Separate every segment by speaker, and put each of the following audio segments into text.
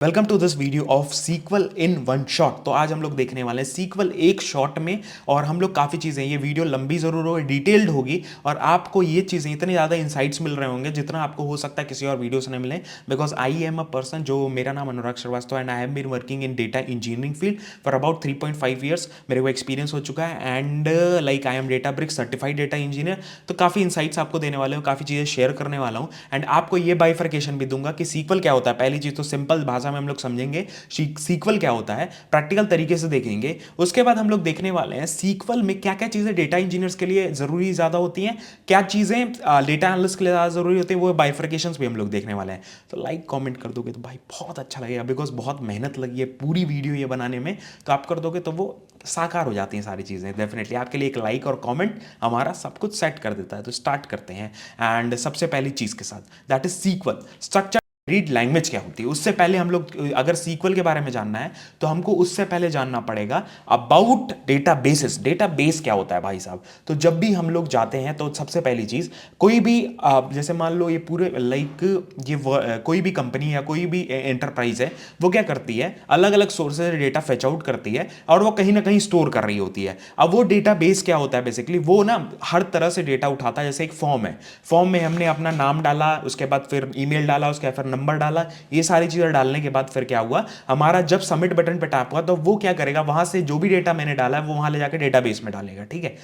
Speaker 1: Welcome to this video of SQL in one shot. तो आज हम लोग देखने वाले हैं सीक्वल एक शॉट में। और हम लोग काफ़ी चीज़ें, ये वीडियो लंबी ज़रूर होगी, डिटेल्ड होगी, और आपको ये चीज़ें इतने ज़्यादा इंसाइट्स मिल रहे होंगे जितना आपको हो सकता है किसी और वीडियो से नहीं मिले। Because I am a person, जो मेरा नाम Anurag Srivastava and I have been working in data engineering field for about 3.5 years. मेरे को एक्सपीरियंस हो चुका है and like I am data brick certified data engineer. तो काफ़ी इंसाइट्स आपको देने वाले हूँ, काफ़ी चीज़ें शेयर करने वाला हूँ एंड आपको ये बाइफर्केशन भी दूंगा कि सीक्वल क्या होता है। पहली चीज़ तो सिंपल भाषा में हम लोग समझेंगे सीक्वल क्या होता है, प्रैक्टिकल तरीके से देखेंगे। उसके बाद हम लोग देखने वाले हैं सीक्वल में क्या क्या चीजें डेटा इंजीनियर्स के लिए जरूरी ज्यादा होती हैं, क्या चीजें डेटा एनालिस्ट के लिए ज्यादा जरूरी होती है, वो बाइफर्केशंस भी हम लोग देखने वाले हैं। तो लाइक कमेंट कर दोगे तो भाई बहुत अच्छा लगेगा, बिकॉज बहुत मेहनत लगी है पूरी वीडियो ये बनाने में। तो आप कर दोगे तो वो साकार हो जाती हैं सारी चीज़ें। डेफिनेटली आपके लिए एक लाइक और कमेंट हमारा सब कुछ सेट कर देता है। तो स्टार्ट करते हैं एंड सबसे पहली चीज़ के साथ, that is SQL structure. Read language क्या होती है, उससे पहले हम लोग अगर सीक्वल के बारे में जानना है तो हमको उससे पहले जानना पड़ेगा अबाउट डेटाबेसेस। डेटाबेस क्या होता है भाई साहब। तो जब भी हम लोग जाते हैं तो सबसे पहली चीज, कोई भी जैसे मान लो ये पूरे लाइक ये कोई भी कंपनी या कोई भी एंटरप्राइज है, वो क्या करती है, अलग अलग सोर्सेज से डेटा फेच आउट करती है और वो कहीं ना कहीं स्टोर कर रही होती है। अब वो डेटाबेस क्या होता है, बेसिकली वो ना हर तरह से डेटा उठाता है। जैसे एक फॉर्म है, फॉर्म में हमने अपना नाम डाला, उसके बाद फिर ईमेल डाला, उसके बाद फिर नंबर डाला, ये सारी चीजें डालने के बाद फिर क्या हुआ, हमारा जब सबमिट बटन पे टैप हुआ तो वो क्या करेगा, वहां से जो भी डेटा मैंने डाला है वो वहां ले जाकर डेटाबेस में डालेगा। ठीक है,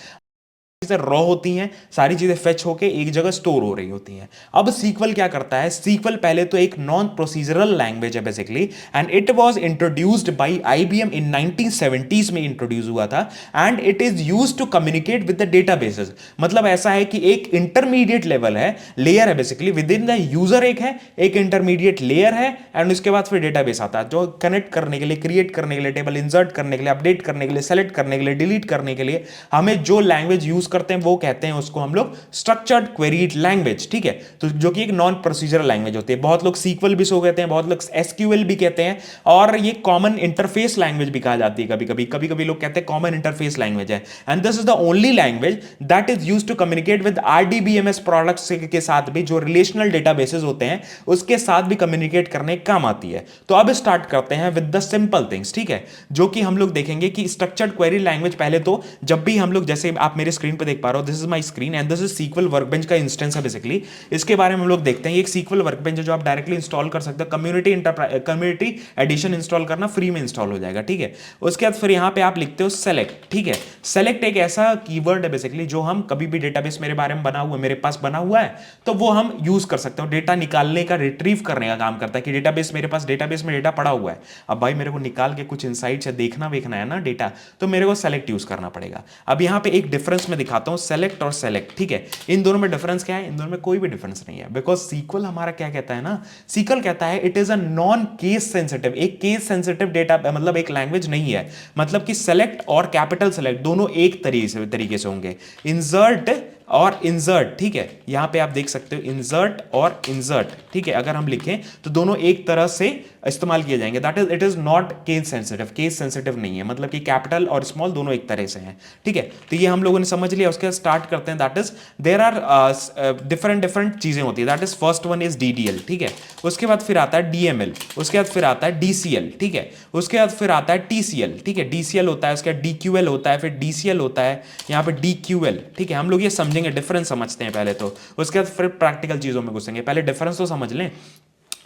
Speaker 1: चीजें रॉ होती हैं, सारी चीजें फेच होके एक जगह स्टोर हो रही होती हैं। अब सीक्वल क्या करता है, सीक्वल पहले तो एक नॉन प्रोसीजरल लैंग्वेज है basically, and it was introduced by IBM in 1970s में इंट्रोड्यूस हुआ था and it is used to communicate with the databases. मतलब ऐसा है कि एक इंटरमीडिएट लेवल है, लेयर है basically, within the user एक है, एक इंटरमीडिएट लेयर है एंड उसके बाद फिर डेटाबेस आता है जो कनेक्ट करने के लिए, क्रिएट करने के लिए, टेबल इंसर्ट करने के लिए, अपडेट करने के लिए, सेलेक्ट करने के लिए, डिलीट करने के लिए हमें जो लैंग्वेज यूज करते हैं वो कहते हैं उसको हम लोग स्ट्रक्चर्ड क्वेरीड लैंग्वेज। ठीक है, तो जो कि एक नॉन प्रोसीजरल लैंग्वेज होती है। बहुत लोग सीक्वल भी सो कहते हैं, बहुत लोग एसक्यूएल भी कहते हैं, और ये कॉमन इंटरफेस लैंग्वेज भी कहा जाती है। कभी कभी लोग कहते हैं कॉमन इंटरफेस लैंग्वेज है, and this is the only language that is used to communicate with RDBMS products के साथ भी, जो रिलेशनल डेटाबेसेस होते हैं उसके साथ भी कम्युनिकेट करने काम आती है। तो अब स्टार्ट करते हैं विद द सिंपल थिंग्स। ठीक है, जो कि हम लोग देखेंगे कि स्ट्रक्चर्ड क्वेरी लैंग्वेज, पहले तो जब भी हम लोग, जैसे आप मेरे स्क्रीन पे देख पा रहे हो, this is my screen and this is SQL workbench का इंस्टेंस है बेसिकली। इसके बारे में हम लोग देखते हैं। एक सीक्वल वर्कबेंच है जो आप डायरेक्टली इंस्टॉल कर सकते हो। कम्युनिटी एडिशन इंस्टॉल करना फ्री में इंस्टॉल हो जाएगा। ठीक है, उसके बाद फिर यहां पे आप लिखते हो सेलेक्ट। ठीक है, सेलेक्ट एक ऐसा कीवर्ड है बेसिकली जो हम कभी भी डेटाबेस मेरे बारे में बना हुआ, मेरे पास बना हुआ है तो वो हम यूज कर सकते हो। डेटा निकालने का, रिट्रीव करने का काम करता है कि डेटाबेस मेरे पास, डेटाबेस में डेटा पड़ा हुआ है, अब भाई मेरे को निकाल के कुछ इनसाइट्स देखना है ना डेटा, तो मेरे को सेलेक्ट यूज करना पड़ेगा। अब यहां पे एक डिफरेंस मैं दिखाता हूं, सेलेक्ट और सेलेक्ट। ठीक है, इन दोनों में डिफरेंस क्या है, इन दोनों में कोई भी डिफरेंस नहीं है, बिकॉज सीक्वल हमारा क्या कहता है ना, सीक्वल कहता है it is a non case sensitive, एक केस सेंसिटिव डेटा, मतलब एक लैंग्वेज नहीं है। मतलब कि सेलेक्ट और कैपिटल सेलेक्ट दोनों एक तरीके से होंगे, इंसर्ट और इंसर्ट। ठीक है, यहां पे आप देख सकते हो इंसर्ट और इंसर्ट। ठीक है, अगर हम लिखें तो दोनों एक तरह से इस्तेमाल किए जाएंगे। That is, it is not case sensitive, case sensitive नहीं है, मतलब कि कैपिटल और स्मॉल दोनों एक तरह से हैं। ठीक है, तो ये हम लोगों ने समझ लिया। उसके बाद स्टार्ट करते हैं, that is there are different चीजें होती है। That is first one is DDL. ठीक है, उसके बाद फिर आता है डीएमएल, उसके बाद फिर आता है डीसीएल। ठीक है, उसके बाद फिर आता है टीसीएल। ठीक है, डीसीएल होता है, उसके बाद डीक्यूएल होता है, फिर डीसीएल होता है, यहाँ पे डीक्यूएल। ठीक है, हम लोग ये समझेंगे, डिफरेंस समझते हैं पहले तो, उसके बाद फिर प्रैक्टिकल चीजों में घुसेंगे। पहले डिफरेंस तो समझ लें।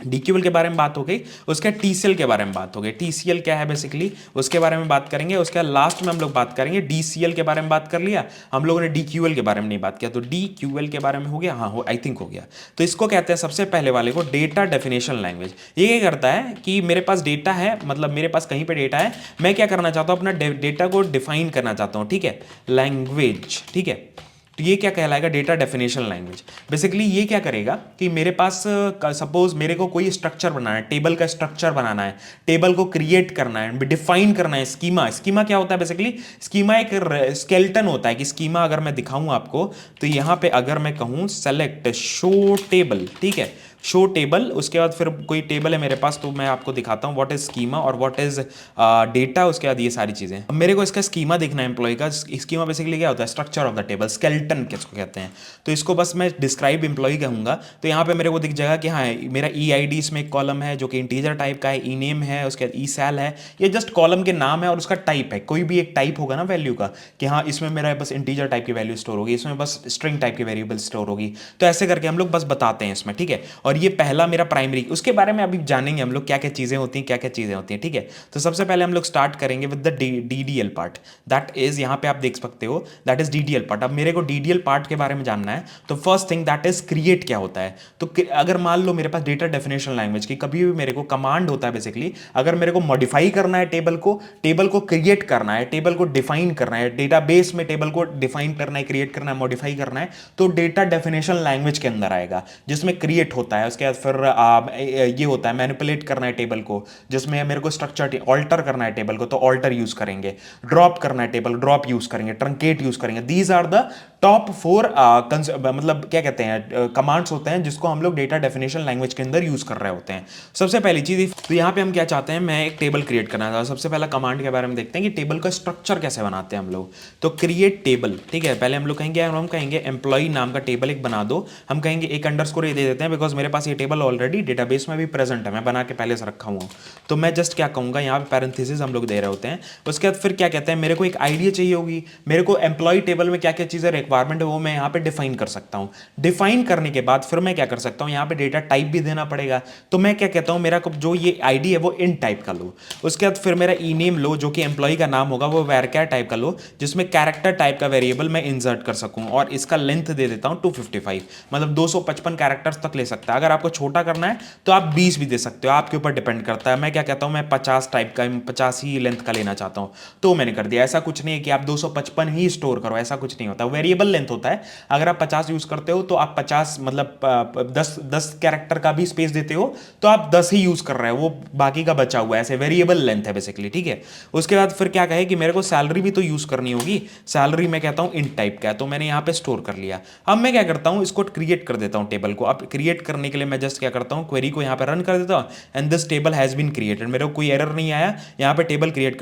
Speaker 1: डीक्यूएल के बारे में बात हो गई, उसके टीसीएल के बारे में बात हो गई। टीसीएल क्या है बेसिकली, उसके बारे में बात करेंगे। उसके लास्ट में हम लोग बात करेंगे डीसीएल के बारे में। बात कर लिया हम लोगों ने, डीक्यूएल के बारे में नहीं बात किया, तो डीक्यूएल के बारे में हो गया। हाँ, हो, आई थिंक हो गया। तो इसको कहते हैं सबसे पहले वाले को डेटा डेफिनेशन लैंग्वेज। ये क्या करता है कि मेरे पास डेटा है, मतलब मेरे पास कहीं पर डेटा है, मैं क्या करना चाहता हूँ, अपना डेटा को डिफाइन करना चाहता हूँ। ठीक है, लैंग्वेज। ठीक है, तो ये क्या कहलाएगा, डेटा डेफिनेशन लैंग्वेज। बेसिकली ये क्या करेगा कि मेरे पास सपोज मेरे को कोई स्ट्रक्चर बनाना है, टेबल का स्ट्रक्चर बनाना है, टेबल को क्रिएट करना है, डिफाइन करना है। स्कीमा, स्कीमा क्या होता है बेसिकली, स्कीमा एक स्केलेटन होता है। कि स्कीमा अगर मैं दिखाऊं आपको, तो यहां पे अगर मैं कहूं सेलेक्ट शो टेबल, ठीक है, शो टेबल, उसके बाद फिर कोई टेबल है मेरे पास तो मैं आपको दिखाता हूँ व्हाट इज स्कीमा और व्हाट इज डेटा, उसके बाद ये सारी चीज़ें। अब मेरे को इसका स्कीमा देखना है एम्प्लॉय का। स्कीमा बेसिकली क्या होता है, structure of the table, skeleton किसको कहते हैं। तो इसको बस मैं डिस्क्राइब एम्प्लॉय कहूँगा। तो यहाँ पे मेरे को दिख जाएगा कि हाँ मेरा ई आई डी इसमें एक कॉलम है जो कि इंटीजर टाइप का है, ई नेम है, उसके बाद ई सैल है। ये जस्ट कॉलम के नाम है और उसका टाइप है, कोई भी एक टाइप होगा ना वैल्यू का कि हाँ इसमें मेरा बस इंटीजर टाइप की वैल्यू स्टोर होगी, इसमें बस स्ट्रिंग टाइप की वेरिएबल स्टोर होगी। तो ऐसे करके हम लोग बस बताते हैं इसमें, ठीक है। और ये पहला मेरा प्राइमरी, उसके बारे में अभी जानेंगे हम लोग क्या क्या चीज़ें होती हैं, क्या क्या चीज़ें होती हैं, ठीक है। तो सबसे पहले हम लोग स्टार्ट करेंगे with the DDL part, that is यहाँ पे आप देख सकते हो दैट इज डीडीएल पार्ट। अब मेरे को डीडीएल पार्ट के बारे में जानना है तो first thing that is create क्या होता है। तो अगर मान लो मेरे पास डेटा डेफिनेशन लैंग्वेज की कभी भी मेरे को कमांड होता है बेसिकली, अगर मेरे को मॉडिफाई करना है टेबल को क्रिएट करना है, टेबल को डिफाइन करना है, डेटाबेस में टेबल को डिफाइन करना है, क्रिएट करना है, मॉडिफाई करना है, तो डेटा डेफिनेशन लैंग्वेज के अंदर आएगा जिसमें क्रिएट होता है। उसके बाद फिर ये होता है मैनिपुलेट करना है टेबल को, जिसमें मेरे को स्ट्रक्चर ऑल्टर करना है टेबल को तो ऑल्टर यूज करेंगे, ड्रॉप करना है टेबल ड्रॉप यूज करेंगे, ट्रंकेट यूज करेंगे। दीज आर द टॉप 4 मतलब क्या कहते हैं कमांड्स होते हैं जिसको हम लोग डेटा डेफिनेशन लैंग्वेज के अंदर यूज कर रहे होते हैं। सबसे पहली चीज तो यहाँ पे हम क्या चाहते हैं, मैं एक टेबल क्रिएट करना था। सबसे पहला कमांड के बारे में देखते हैं कि टेबल का स्ट्रक्चर कैसे बनाते हैं हम लोग। तो क्रिएट टेबल, ठीक है। पहले हम लोग कहेंगे, हम कहेंगे एम्प्लॉय नाम का टेबल एक बना दो। हम कहेंगे एक अंडरस्कोर ये दे देते हैं बिकॉज मेरे पास ये टेबल ऑलरेडी डेटाबेस में भी प्रेजेंट है, मैं बना के पहले से रखा हुआ हूँ। तो मैं जस्ट क्या कहूँगा, यहाँ पे पैरेंथेसिस हम लोग दे रहे होते हैं। उसके बाद फिर क्या कहते हैं, मेरे को एक आइडिया चाहिए होगी, मेरे को एम्प्लॉय टेबल में क्या क्या चीज़ें रिक्वायरमेंट है वो मैं यहाँ पे डिफाइन कर सकता हूँ। डिफाइन करने के बाद फिर मैं क्या कर सकता हूँ, यहाँ पे डेटा टाइप भी देना पड़ेगा। तो मैं क्या कहता हूँ, मेरा जो ये आईडी है वो इन टाइप का लो। उसके बाद फिर मेरा ई नेम लो जो कि एम्प्लॉय का नाम होगा, वो वैरक्यार टाइप का लो जिसमें कैरेक्टर टाइप का वेरिएबल मैं इंसर्ट कर सकूँ। और इसका लेंथ दे देता हूँ 255, मतलब 255 कैरेक्टर्स तक ले सकता है। अगर आपको छोटा करना है तो आप 20 भी दे सकते हो, आपके ऊपर डिपेंड करता है। मैं क्या कहता हूँ, मैं 50 टाइप का 50 ही लेंथ का लेना चाहता हूँ तो मैंने कर दिया। ऐसा कुछ नहीं है कि आप 255 ही स्टोर करो, ऐसा कुछ नहीं होता, वेरिएबल लेंथ होता है। अगर आप 50 यूज करते हो तो आप 50 मतलब 10 कैरेक्टर का भी स्पेस देते हो तो आप 10 ही यूज कर रहे हो, वो बाकी का बचा हुआ है, ऐसे वेरिएबल लेंथ है बेसिकली, ठीक है। उसके बाद फिर क्या कहे कि मेरे को सैलरी भी तो यूज करनी होगी। सैलरी मैं कहता हूँ इन टाइप का है तो मैंने यहाँ पे स्टोर कर लिया। अब मैं क्या करता हूँ, इसको क्रिएट कर देता हूँ टेबल को। अब क्रिएट करने के लिए मैं जस्ट क्या करता हूँ, क्वेरी को यहाँ पे रन कर देता हूँ and this table has been created. मेरे को कोई एरर नहीं आया, यहाँ पे टेबल क्रिएट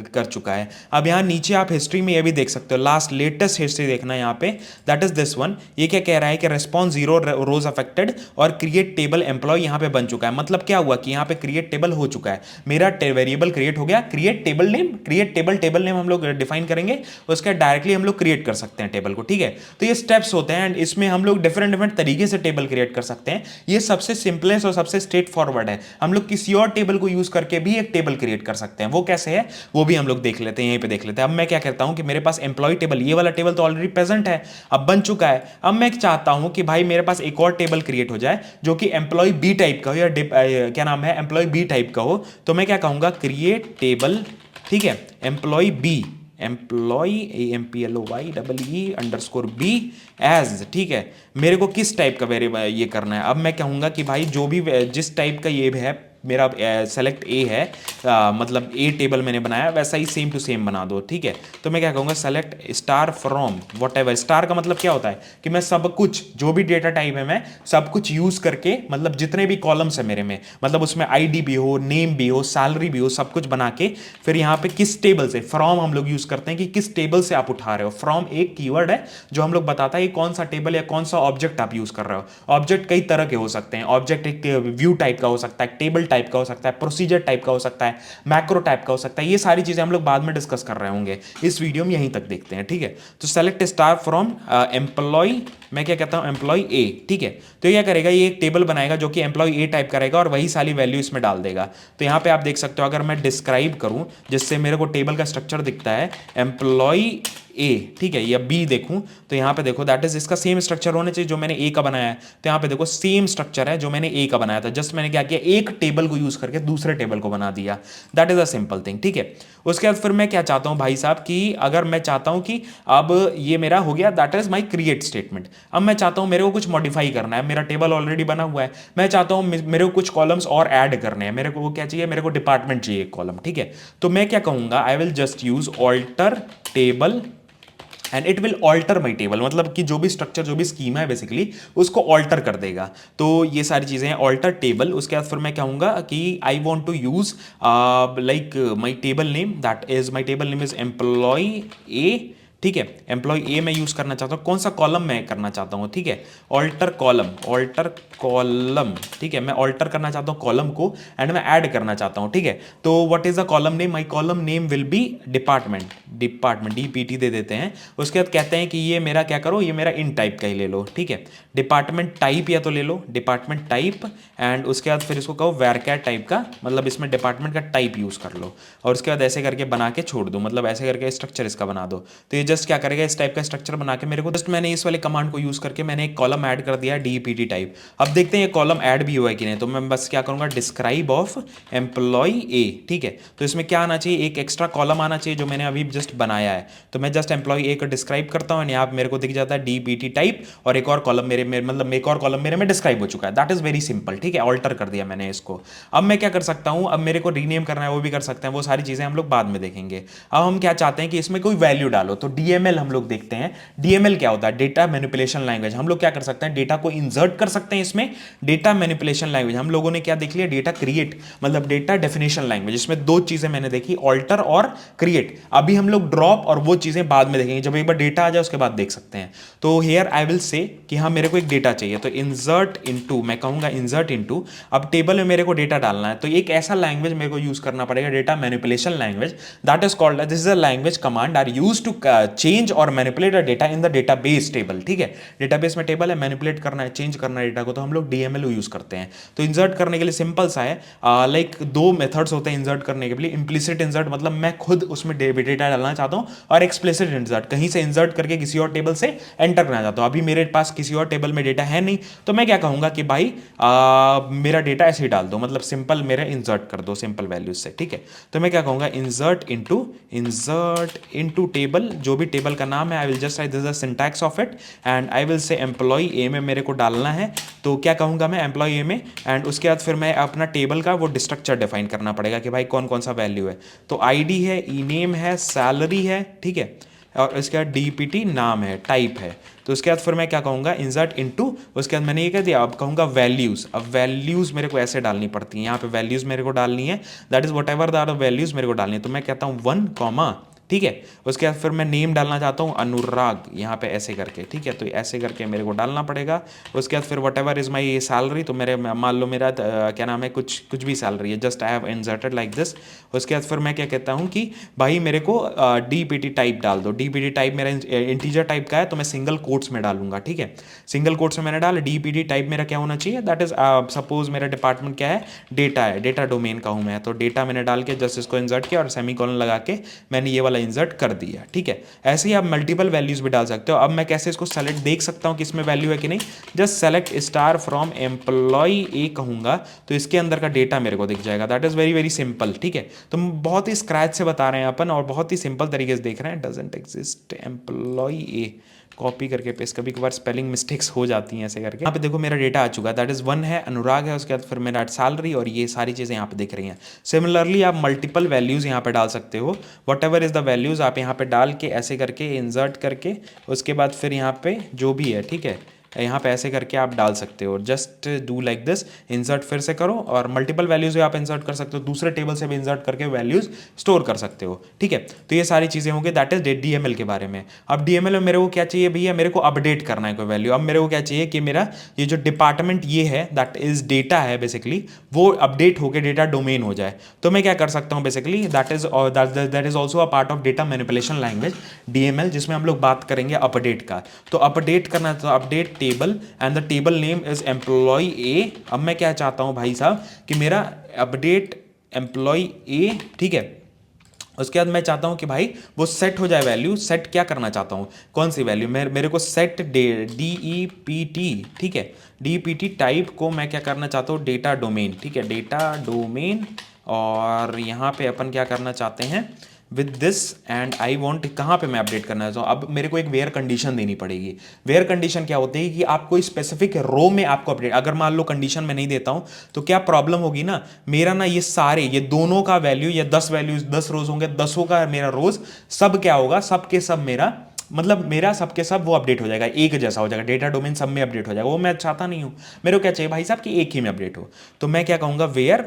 Speaker 1: कर चुका है। अब यहाँ नीचे आप हिस्ट्री में ये भी देख सकते हो, लास्ट लेटेस्ट हिस्ट्री देखना यहाँ पे, दैट इज दिस वन। ये क्या कह रहा है कि रेस्पॉन्स 0 रोज अफेक्टेड और क्रिएट टेबल एम्प्लॉय यहाँ पे बन चुका है। मतलब क्या हुआ कि यहाँ पे क्रिएट टेबल हो चुका है, मेरा वेरिएबल क्रिएट हो गया। Create table name, create table name हम लोग डिफाइन करेंगे, उसके डायरेक्टली हम लोग क्रिएट कर सकते हैं टेबल को, ठीक है। तो ये स्टेप्स होते हैं एंड इसमें हम लोग डिफरेंट तरीके से टेबल क्रिएट कर सकते हैं। ये सबसे सिंपलेस्ट और सबसे स्ट्रेट फॉरवर्ड है। हम लोग किसी और टेबल को यूज करके भी एक टेबल क्रिएट कर सकते हैं, वो कैसे है वो भी हम लोग देख लेते हैं, यहीं पे देख लेते हैं। अब मैं क्या करता हूं कि मेरे पास एम्प्लॉय टेबल, ये वाला टेबल तो ऑलरेडी प्रेजेंट है, अब बन चुका है। अब मैं चाहता हूं कि भाई मेरे पास एक और टेबल क्रिएट हो जाए जो कि एम्प्लॉय बी टाइप का हो या क्या नाम है, एम्प्लॉय बी टाइप का हो। तो मैं क्या कहूंगा, क्रिएट टेबल, ठीक है, employee, employ AMPLOY E as, ठीक है। मेरे को किस टाइप का वेरिएबल ये करना है। अब मैं कहूँगा कि भाई जो भी जिस टाइप का ये है मेरा सेलेक्ट ए है, मतलब ए टेबल मैंने बनाया वैसा ही सेम टू सेम बना दो, ठीक है। तो मैं क्या कहूँगा, select star from what ever. Star का मतलब क्या होता है कि मैं सब कुछ जो भी डेटा टाइप है मैं सब कुछ यूज करके, मतलब जितने भी कॉलम्स है मेरे में, मतलब उसमें आईडी भी हो, नेम भी हो, सैलरी भी हो, सब कुछ बना के फिर यहाँ पे किस टेबल से, फ्रॉम हम लोग यूज करते हैं कि किस टेबल से आप उठा रहे हो। फ्रॉम एक कीवर्ड है जो हम लोग बताता है कि कौन सा टेबल या कौन सा ऑब्जेक्ट आप यूज कर रहे हो। ऑब्जेक्ट कई तरह के हो सकते हैं, ऑब्जेक्ट एक व्यू टाइप का हो सकता है, टेबल टाइप का हो सकता है, प्रोसीजर टाइप का हो सकता है, मैक्रो टाइप का हो सकता है। ये सारी चीजें हम लोग बाद में डिस्कस कर रहे होंगे, इस वीडियो में यहीं तक देखते हैं, ठीक है। तो सेलेक्ट स्टार फ्रॉम एम्प्लॉय, मैं क्या कहता हूं, एम्प्लॉय ए, ठीक है। तो ये क्या करेगा, ये एक टेबल बनाएगा जो कि एम्प्लॉय ए टाइप करेगा और वही सारी वैल्यू इसमें डाल देगा। तो यहाँ पे आप देख सकते हो, अगर मैं डिस्क्राइब करूं जिससे मेरे को टेबल का स्ट्रक्चर दिखता है, एम्प्लॉय ए, ठीक है, या बी देखूं तो यहाँ पे देखो दैट इज इसका सेम स्ट्रक्चर होना चाहिए जो मैंने ए का बनाया है। तो यहाँ पे देखो सेम स्ट्रक्चर है जो मैंने ए का बनाया था, जस्ट मैंने क्या किया, एक टेबल को यूज करके दूसरे टेबल को बना दिया। That is a simple thing, ठीक है। उसके बाद फिर मैं क्या चाहता हूँ भाई साहब कि अगर मैं चाहता हूँ कि अब ये मेरा हो गया, that is my create statement. अब मैं चाहता हूँ मेरे को कुछ मॉडिफाई करना है, मेरा टेबल ऑलरेडी बना हुआ है, मैं चाहता हूँ मेरे को कुछ कॉलम्स और ऐड करने हैं। मेरे को वो क्या चाहिए, मेरे को डिपार्टमेंट चाहिए एक कॉलम, ठीक है। तो मैं क्या कहूँगा, I will just use alter table and it will alter my table, मतलब कि जो भी स्ट्रक्चर जो भी स्कीमा है बेसिकली उसको ऑल्टर कर देगा। तो ये सारी चीज़ें हैं ऑल्टर टेबल। उसके बाद फिर मैं कहूँगा कि I want to use like my table name, that is my table name is employ ए, ठीक है, एम्प्लॉय ए मैं यूज करना चाहता हूँ। कौन सा कॉलम मैं करना चाहता हूँ, ठीक है, ऑल्टर कॉलम, ऑल्टर कॉलम, ठीक है, मैं ऑल्टर करना चाहता हूँ कॉलम को एंड मैं ऐड करना चाहता हूँ, ठीक है। तो what is the column name, my column name will be department, department DPT दे देते हैं। उसके बाद कहते हैं कि ये मेरा क्या करो, ये मेरा इन टाइप का ही ले लो, ठीक है, डिपार्टमेंट टाइप या तो ले लो डिपार्टमेंट टाइप, एंड उसके बाद फिर इसको कहो वैरकैट टाइप का, मतलब इसमें डिपार्टमेंट का टाइप यूज कर लो, और उसके बाद ऐसे करके बना के छोड़ दो, मतलब ऐसे करके स्ट्रक्चर इसका बना दो। तो ये जस्ट क्या करेगा, इस टाइप का स्ट्रक्चर बना के मेरे को, जस्ट मैंने इस वाले कमांड को यूज करके मैंने एक कॉलम ऐड कर दिया डीपीटी टाइप। अब देखते हैं ये कॉलम ऐड भी हुआ है कि नहीं। तो मैं बस क्या करूंगा, डिस्क्राइब ऑफ एम्प्लॉय ए, ठीक है। तो इसमें क्या आना चाहिए, एक एक्स्ट्रा कॉलम आना चाहिए जो मैंने अभी जस्ट बनाया है। तो मैं जस्ट एम्प्लॉय ए को डिस्क्राइब करता हूँ, यहाँ मेरे को दिख जाता है डीपीटी टाइप, और एक और कॉलम मतलब एक और कॉलम मेरे में डिस्क्राइब हो चुका है। दैट इज वेरी सिंपल, ठीक है, ऑल्टर कर दिया मैंने इसको। अब मैं क्या कर सकता हूँ, अब मेरे को रीनेम करना है वो भी कर सकते हैं, वो सारी चीजें हम लोग बाद में देखेंगे। अब हम क्या चाहते हैं कि इसमें कोई वैल्यू डालो, तो डीएमएल हम लोग देखते हैं। डीएमएल क्या होता है, डेटा मैनिपुलेशन लैंग्वेज। हम लोग क्या कर सकते हैं, डेटा को इंसर्ट कर सकते हैं इसमें। डेटा मैनिपुलेशन लैंग्वेज हम लोगों ने क्या देख लिया, डेटा क्रिएट मतलब डेटा डेफिनेशन लैंग्वेज। इसमें दो चीजें मैंने देखी, ऑल्टर और क्रिएट। अभी हम लोग ड्रॉप और वो चीजें बाद में देखेंगे, जब एक बार डेटा आ जाए उसके बाद देख सकते हैं। तो हियर आई विल से कि हाँ मेरे को एक डेटा चाहिए, तो इंसर्ट इनटू, मैं कहूंगा इंसर्ट इनटू। अब टेबल में मेरे को डेटा डालना है, तो एक ऐसा लैंग्वेज मेरे को यूज करना पड़ेगा, data manipulation language, that is called, this is a language command are use to change और manipulate a data in the database table, ठीक है। डेटाबेस में टेबल है, मैनिपुलेट करना है, चेंज करना है डेटा को, तो हम लोग डीएमएल यूज करते हैं। तो इंसर्ट करने के लिए सिंपल सा है, लाइक दो मेथड्स होते हैं इंसर्ट करने के लिए। इंप्लिसिट इंसर्ट मतलब मैं खुद उसमें डेटा डालना चाहता हूं, और एक्सप्लिसिट इंसर्ट कहीं से इंसर्ट करके किसी और टेबल से एंटर करना चाहता हूं। अभी मेरे पास किसी और टेबल में डेटा है नहीं, तो मैं क्या कहूंगा कि भाई मेरा डेटा ऐसे ही डाल दो, मतलब सिंपल मेरा इंसर्ट कर दो सिंपल वैल्यूज से, ठीक है। तो मैं क्या कहूंगा, इंसर्ट इनटू टेबल, जो भी टेबल का नाम है, I will just write this the syntax of it, and I will say employee में मेरे को डालना है। तो क्या कहूंगा मैं, एम्प्लॉय ए में, एंड उसके बाद फिर मैं अपना टेबल का वो स्ट्रक्चर डिफाइन करना पड़ेगा कि भाई कौन कौन सा वैल्यू है। तो आईडी है, ई नेम है, सैलरी है, ठीक है, और इसके बाद डीपीटी नाम है, टाइप है। तो उसके बाद फिर मैं क्या कहूँगा, इंसर्ट इनटू, उसके बाद मैंने ये कह दिया, अब कहूँगा वैल्यूज़। अब वैल्यूज़ मेरे को ऐसे डालनी पड़ती हैं, यहाँ पे वैल्यूज़ मेरे को डालनी है, that is what ever the values मेरे को डालनी है। तो मैं कहता हूँ 1 कॉमा, ठीक है। उसके बाद फिर मैं नेम डालना चाहता हूँ अनुराग, यहाँ पे ऐसे करके, ठीक है। तो ऐसे करके मेरे को डालना पड़ेगा। उसके बाद फिर what ever is my salary, तो मेरे मान लो मेरा क्या नाम है, कुछ भी सैलरी है, just I have inserted like this. उसके बाद फिर मैं क्या कहता हूँ कि भाई मेरे को डीपीटी टाइप डाल दो। डीपीटी टाइप मेरा इंटीजर टाइप का है, तो मैं सिंगल कोट्स में डालूंगा, ठीक है। सिंगल कोट्स में मैंने डाला, डीपीटी टाइप मेरा क्या होना चाहिए, दैट इज सपोज मेरा डिपार्टमेंट क्या है, डेटा है, डेटा डोमेन का हूँ मैं, तो डेटा मैंने डाल के जस्ट इसको इंसर्ट किया और सेमीकोलन लगा के मैंने ये वाला इंसर्ट कर दिया, ठीक है। ऐसे ही आप मल्टीपल वैल्यूज भी डाल सकते हो। अब मैं कैसे इसको सेलेक्ट देख सकता हूँ कि इसमें वैल्यू है कि नहीं, just select star from employ ए कहूंगा, तो इसके अंदर का डेटा मेरे को दिख जाएगा। That is very very simple, ठीक है। तो बहुत ही स्क्रैच से बता रहे हैं अपन, और बहुत ही सिंपल तरीके से देख रहे हैं। Doesn't exist employ a, copy करके पेस्ट, कभी कभार स्पेलिंग मिस्टेक्स हो जाती हैं ऐसे करके। यहाँ पे देखो मेरा डेटा आ चुका है, दैट इज 1 है, अनुराग है, उसके बाद फिर मेरा सैलरी, और ये सारी चीज़ें यहाँ पे दिख रही हैं। सिमिलरली आप मल्टीपल वैल्यूज़ यहाँ पे डाल सकते हो, what ever is the values आप यहाँ पे डाल के ऐसे करके इंसर्ट करके, उसके बाद फिर यहाँ पे जो भी है, ठीक है, यहाँ पे ऐसे करके आप डाल सकते हो। Just do like this, insert फिर से करो, और मल्टीपल वैल्यूज आप इंसर्ट कर सकते हो, दूसरे टेबल से भी इंसर्ट करके वैल्यूज स्टोर कर सकते हो, ठीक है। तो ये सारी चीज़ें होंगी, दैट इज डीएमएल के बारे में। अब डीएमएल में मेरे को क्या चाहिए भैया, मेरे को अपडेट करना है कोई वैल्यू। अब मेरे को क्या चाहिए कि मेरा ये जो डिपार्टमेंट ये है, दैट इज डेटा है बेसिकली, वो अपडेट होकर डेटा डोमेन हो जाए। तो मैं क्या कर सकता हूँ basically, that is also a part of data manipulation language DML, जिसमें हम लोग बात करेंगे अपडेट का। तो अपडेट करना, तो update table and the table name is employ ए। अब मैं क्या चाहता हूं भाई साहब कि मेरा अपडेट एम्प्लॉय ए, ठीक है। उसके बाद मैं चाहता हूं कि भाई वो सेट हो जाए वैल्यू। सेट क्या करना चाहता हूं, कौन सी वैल्यू, मेरे को सेट डीईपीटी, ठीक है, डीईपीटी टाइप को मैं क्या करना चाहता हूं, डेटा डोमेन, ठीक है, डेटा डोमेन। और यहां पे अपन क्या करना चाहते हैं, with this, and I want, कहाँ पे मैं अपडेट करना चाहता हूँ। अब मेरे को एक वेयर कंडीशन देनी पड़ेगी। वेयर कंडीशन क्या होती है कि आप कोई स्पेसिफिक रो में आपको अपडेट, अगर मान लो कंडीशन में नहीं देता हूँ तो क्या प्रॉब्लम होगी ना, मेरा ना ये सारे, ये दोनों का वैल्यू, या 10 वैल्यूज 10 रोज होंगे, 10 का मेरा रोज सब क्या होगा, सब के सब मेरा मतलब मेरा सबके सब वो अपडेट हो जाएगा, एक जैसा हो जाएगा, डेटा डोमेन सब में अपडेट हो जाएगा। वो मैं चाहता नहीं हूँ, मेरे को क्या चाहिए भाई साहब कि एक ही में अपडेट हो। तो मैं क्या कहूँगा, where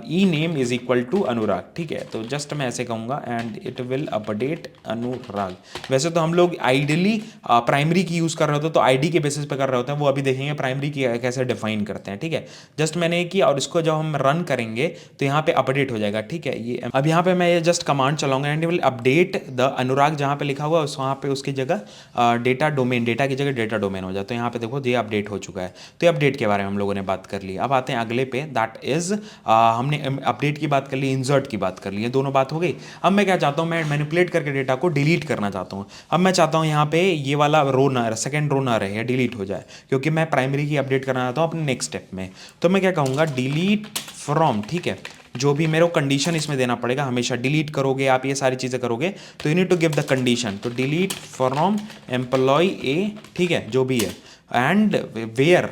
Speaker 1: E name is equal to Anurag, ठीक है। तो जस्ट मैं ऐसे कहूँगा and it will update Anurag. वैसे तो हम लोग आइडियली प्राइमरी की यूज़ कर रहे होते हैं, तो आईडी के बेसिस पे कर रहे होते हैं, वो अभी देखेंगे प्राइमरी की कैसे डिफाइन करते हैं, ठीक है। जस्ट मैंने ये किया और इसको जब हम रन करेंगे तो यहाँ पे अपडेट हो जाएगा, ठीक है। ये अब यहाँ पे मैं ये जस्ट कमांड चलाऊंगा एंड विल अपडेट द अनुराग, जहाँ पे लिखा हुआ है वहाँ पे उसकी जगह डेटा डोमेन, डेटा की जगह डेटा डोमेन हो जाए। तो यहाँ पे देखो ये अपडेट हो चुका है। तो ये अपडेट के बारे में हम लोगों ने बात कर ली। अब आते हैं अगले पे, दैट इज हमने अपडेट की बात कर ली, इंसर्ट की बात कर ली, ये दोनों बात हो गई। अब मैं क्या चाहता हूँ, मैं मैनिपुलेट करके डेटा को डिलीट करना चाहता हूँ। अब मैं चाहता हूँ यहाँ पे ये वाला रो ना, सेकंड रो ना रहे या डिलीट हो जाए, क्योंकि मैं प्राइमरी की अपडेट करना चाहता हूँ अपने नेक्स्ट स्टेप में। तो मैं क्या कहूँगा, डिलीट फ्रॉम, ठीक है। जो भी मेरे को कंडीशन इसमें देना पड़ेगा, हमेशा डिलीट करोगे आप ये सारी चीज़ें करोगे तो you need to give the condition. तो डिलीट फ्रॉम एम्प्लॉय ए, ठीक है, जो भी है, एंड वेयर,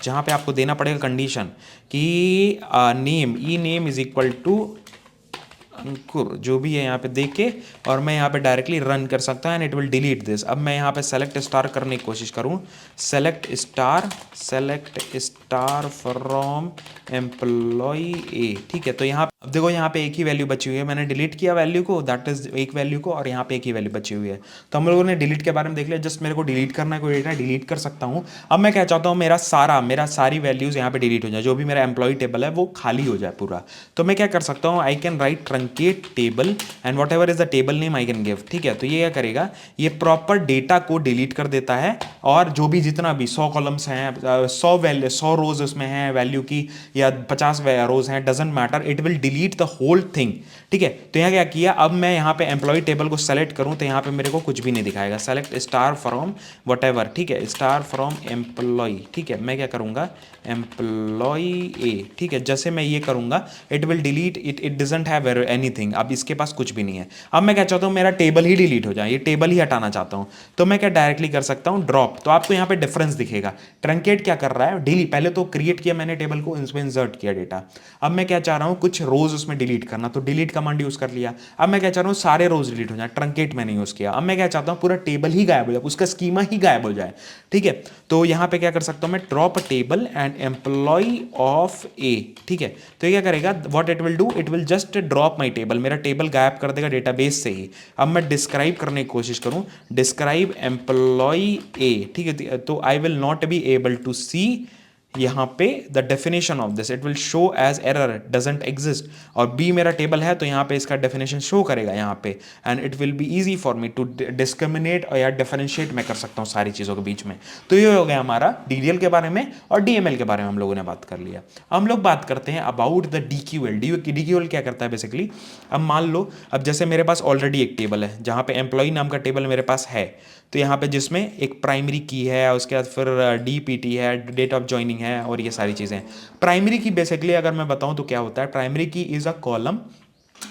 Speaker 1: जहाँ पे आपको देना पड़ेगा कंडीशन कि name, E name is equal to Ankur, जो भी है यहाँ पे देख के, और मैं यहाँ पे डायरेक्टली रन कर सकता हूँ and it will delete this. अब मैं यहाँ पे सेलेक्ट स्टार करने की कोशिश करूँ, सेलेक्ट स्टार फ्रॉम एम्प्लॉय ए, ठीक है। तो यहाँ अब देखो यहाँ पे एक ही वैल्यू बची हुई है, मैंने डिलीट किया वैल्यू को, दैट इज एक वैल्यू को, और यहाँ पे एक ही वैल्यू बची हुई है। तो हम लोगों ने डिलीट के बारे में देख लिया। जस्ट मेरे को डिलीट करना है, कोई डेटा डिलीट कर सकता हूँ। अब मैं क्या चाहता हूँ, मेरा सारी वैल्यूज यहाँ पे डिलीट हो जाए, जो भी मेरा एम्प्लॉय टेबल है वो खाली हो जाए पूरा। तो मैं क्या कर सकता हूँ, I can write truncate table and what ever is the table name I can give, ठीक है। तो ये क्या करेगा, ये प्रॉपर डेटा को डिलीट कर देता है, और जो भी जितना भी 100 कॉलम्स हैं, 100 रोज उसमें हैं वैल्यू की, या 50 रोज हैं, doesn't matter, it will delete the whole thing, ठीक है। तो यहाँ क्या किया, अब मैं यहाँ पे एम्प्लॉय टेबल को सेलेक्ट करूँ तो यहाँ पे मेरे को कुछ भी नहीं दिखाएगा। Select star from what ever, ठीक है, स्टार फ्रॉम एम्प्लॉय, ठीक है। मैं क्या करूँगा, एम्प्लॉय ए, ठीक है। जैसे मैं ये करूँगा it will delete it, it doesn't have anything, अब इसके पास कुछ भी नहीं है। अब मैं क्या चाहता हूँ, मेरा टेबल ही डिलीट हो जाए, ये टेबल ही हटाना चाहता हूँ। तो मैं क्या डायरेक्टली कर सकता हूँ, ड्रॉप। तो आपको यहाँ पे डिफरेंस दिखेगा, ट्रंकेट क्या कर रहा है, डिलीट, पहले तो क्रिएट किया मैंने टेबल को, इसमें इंसर्ट किया डेटा। अब मैं क्या चाह रहा हूँ, कुछ रोज उसमें डिलीट करना, तो डिलीट कमांड यूज कर लिया। अब मैं क्या चाह रहा हूँ, सारे रोज डिलीट हो जाए, ट्रंकेट मैंने यूज किया। अब मैं क्या चाहता हूँ, पूरा टेबल ही गायब हो जाए, उसका स्कीमा ही गायब हो जाए, ठीक है। तो यहाँ पे क्या कर सकता हूँ मैं, drop table and employ of a, ठीक है। तो ये क्या करेगा, what it will do, it will just drop my table, मेरा टेबल गायब कर देगा डेटाबेस से ही। अब मैं डिस्क्राइब करने की कोशिश करूँ, डिस्क्राइब एम्प्लॉय ए, ठीक है। तो I will not be able to see यहाँ पे the definition of this, it will show as error doesn't exist, और बी मेरा टेबल है तो यहाँ पे इसका डेफिनेशन शो करेगा यहाँ पे, and it will be easy for me to discriminate और या डिफरेंशिएट मैं कर सकता हूँ सारी चीज़ों के बीच में। तो ये हो गया हमारा डीडीएल के बारे में, और डीएमएल के बारे में हम लोगों ने बात कर लिया। हम लोग बात करते हैं अबाउट द डीक्यूएल। डीक्यूएल क्या करता है बेसिकली, अब मान लो, अब जैसे मेरे पास ऑलरेडी एक टेबल है जहाँ पे एम्प्लॉय नाम का टेबल मेरे पास है, तो यहाँ पे जिसमें एक प्राइमरी की है, उसके बाद फिर डीपीटी है, डेट ऑफ ज्वाइनिंग है, और ये सारी चीज़ें। प्राइमरी की बेसिकली अगर मैं बताऊँ तो क्या होता है, प्राइमरी की इज़ अ कॉलम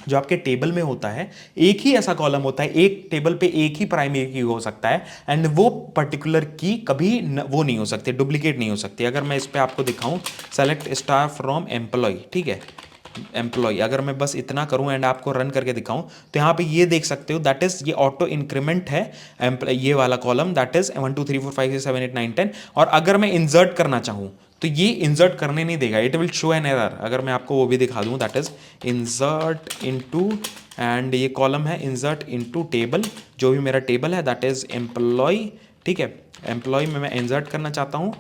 Speaker 1: जो आपके टेबल में होता है, एक ही ऐसा कॉलम होता है, एक टेबल पे एक ही प्राइमरी की हो सकता है, एंड वो पर्टिकुलर की कभी वो नहीं हो सकती, डुप्लीकेट नहीं हो सकती। अगर मैं इस पे आपको दिखाऊं, सेलेक्ट स्टार फ्रॉम एम्प्लॉय, ठीक है, एम्प्लॉय, अगर मैं बस इतना करूं एंड आपको रन करके दिखाऊं तो यहाँ पे ये देख सकते हो, दैट इज ये ऑटो इंक्रीमेंट है ये वाला कॉलम, दैट इज 1 2 3 4 5 6 7 8 9 10। और अगर मैं इंसर्ट करना चाहूँ तो ये इंसर्ट करने नहीं देगा, it will show an error. अगर मैं आपको वो भी दिखा दूँ, that is insert into, and ये कॉलम है इंसर्ट इनटू टेबल, जो भी मेरा टेबल है दैट इज एम्प्लॉय, ठीक है। एम्प्लॉय में मैं इंसर्ट करना चाहता हूँ,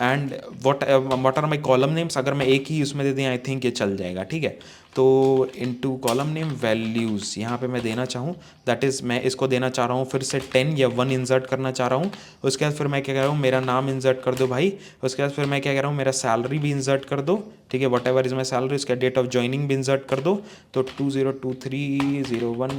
Speaker 1: and what are my column names, अगर मैं एक ही उसमें दे दें आई थिंक ये चल जाएगा, ठीक है। तो इनटू कॉलम नेम वैल्यूज़ यहाँ पे मैं देना चाहूँ, दैट इज़ मैं इसको देना चाह रहा हूँ फिर से 10 या 1 इंसर्ट करना चाह रहा हूँ। उसके बाद फिर मैं क्या कह रहा हूँ, मेरा नाम इंसर्ट कर दो भाई। उसके बाद फिर मैं क्या कह रहा हूँ, मेरा सैलरी भी इंसर्ट कर दो, ठीक है, what ever is my salary. उसका डेट ऑफ ज्वाइनिंग भी इंसर्ट कर दो, तो 202301,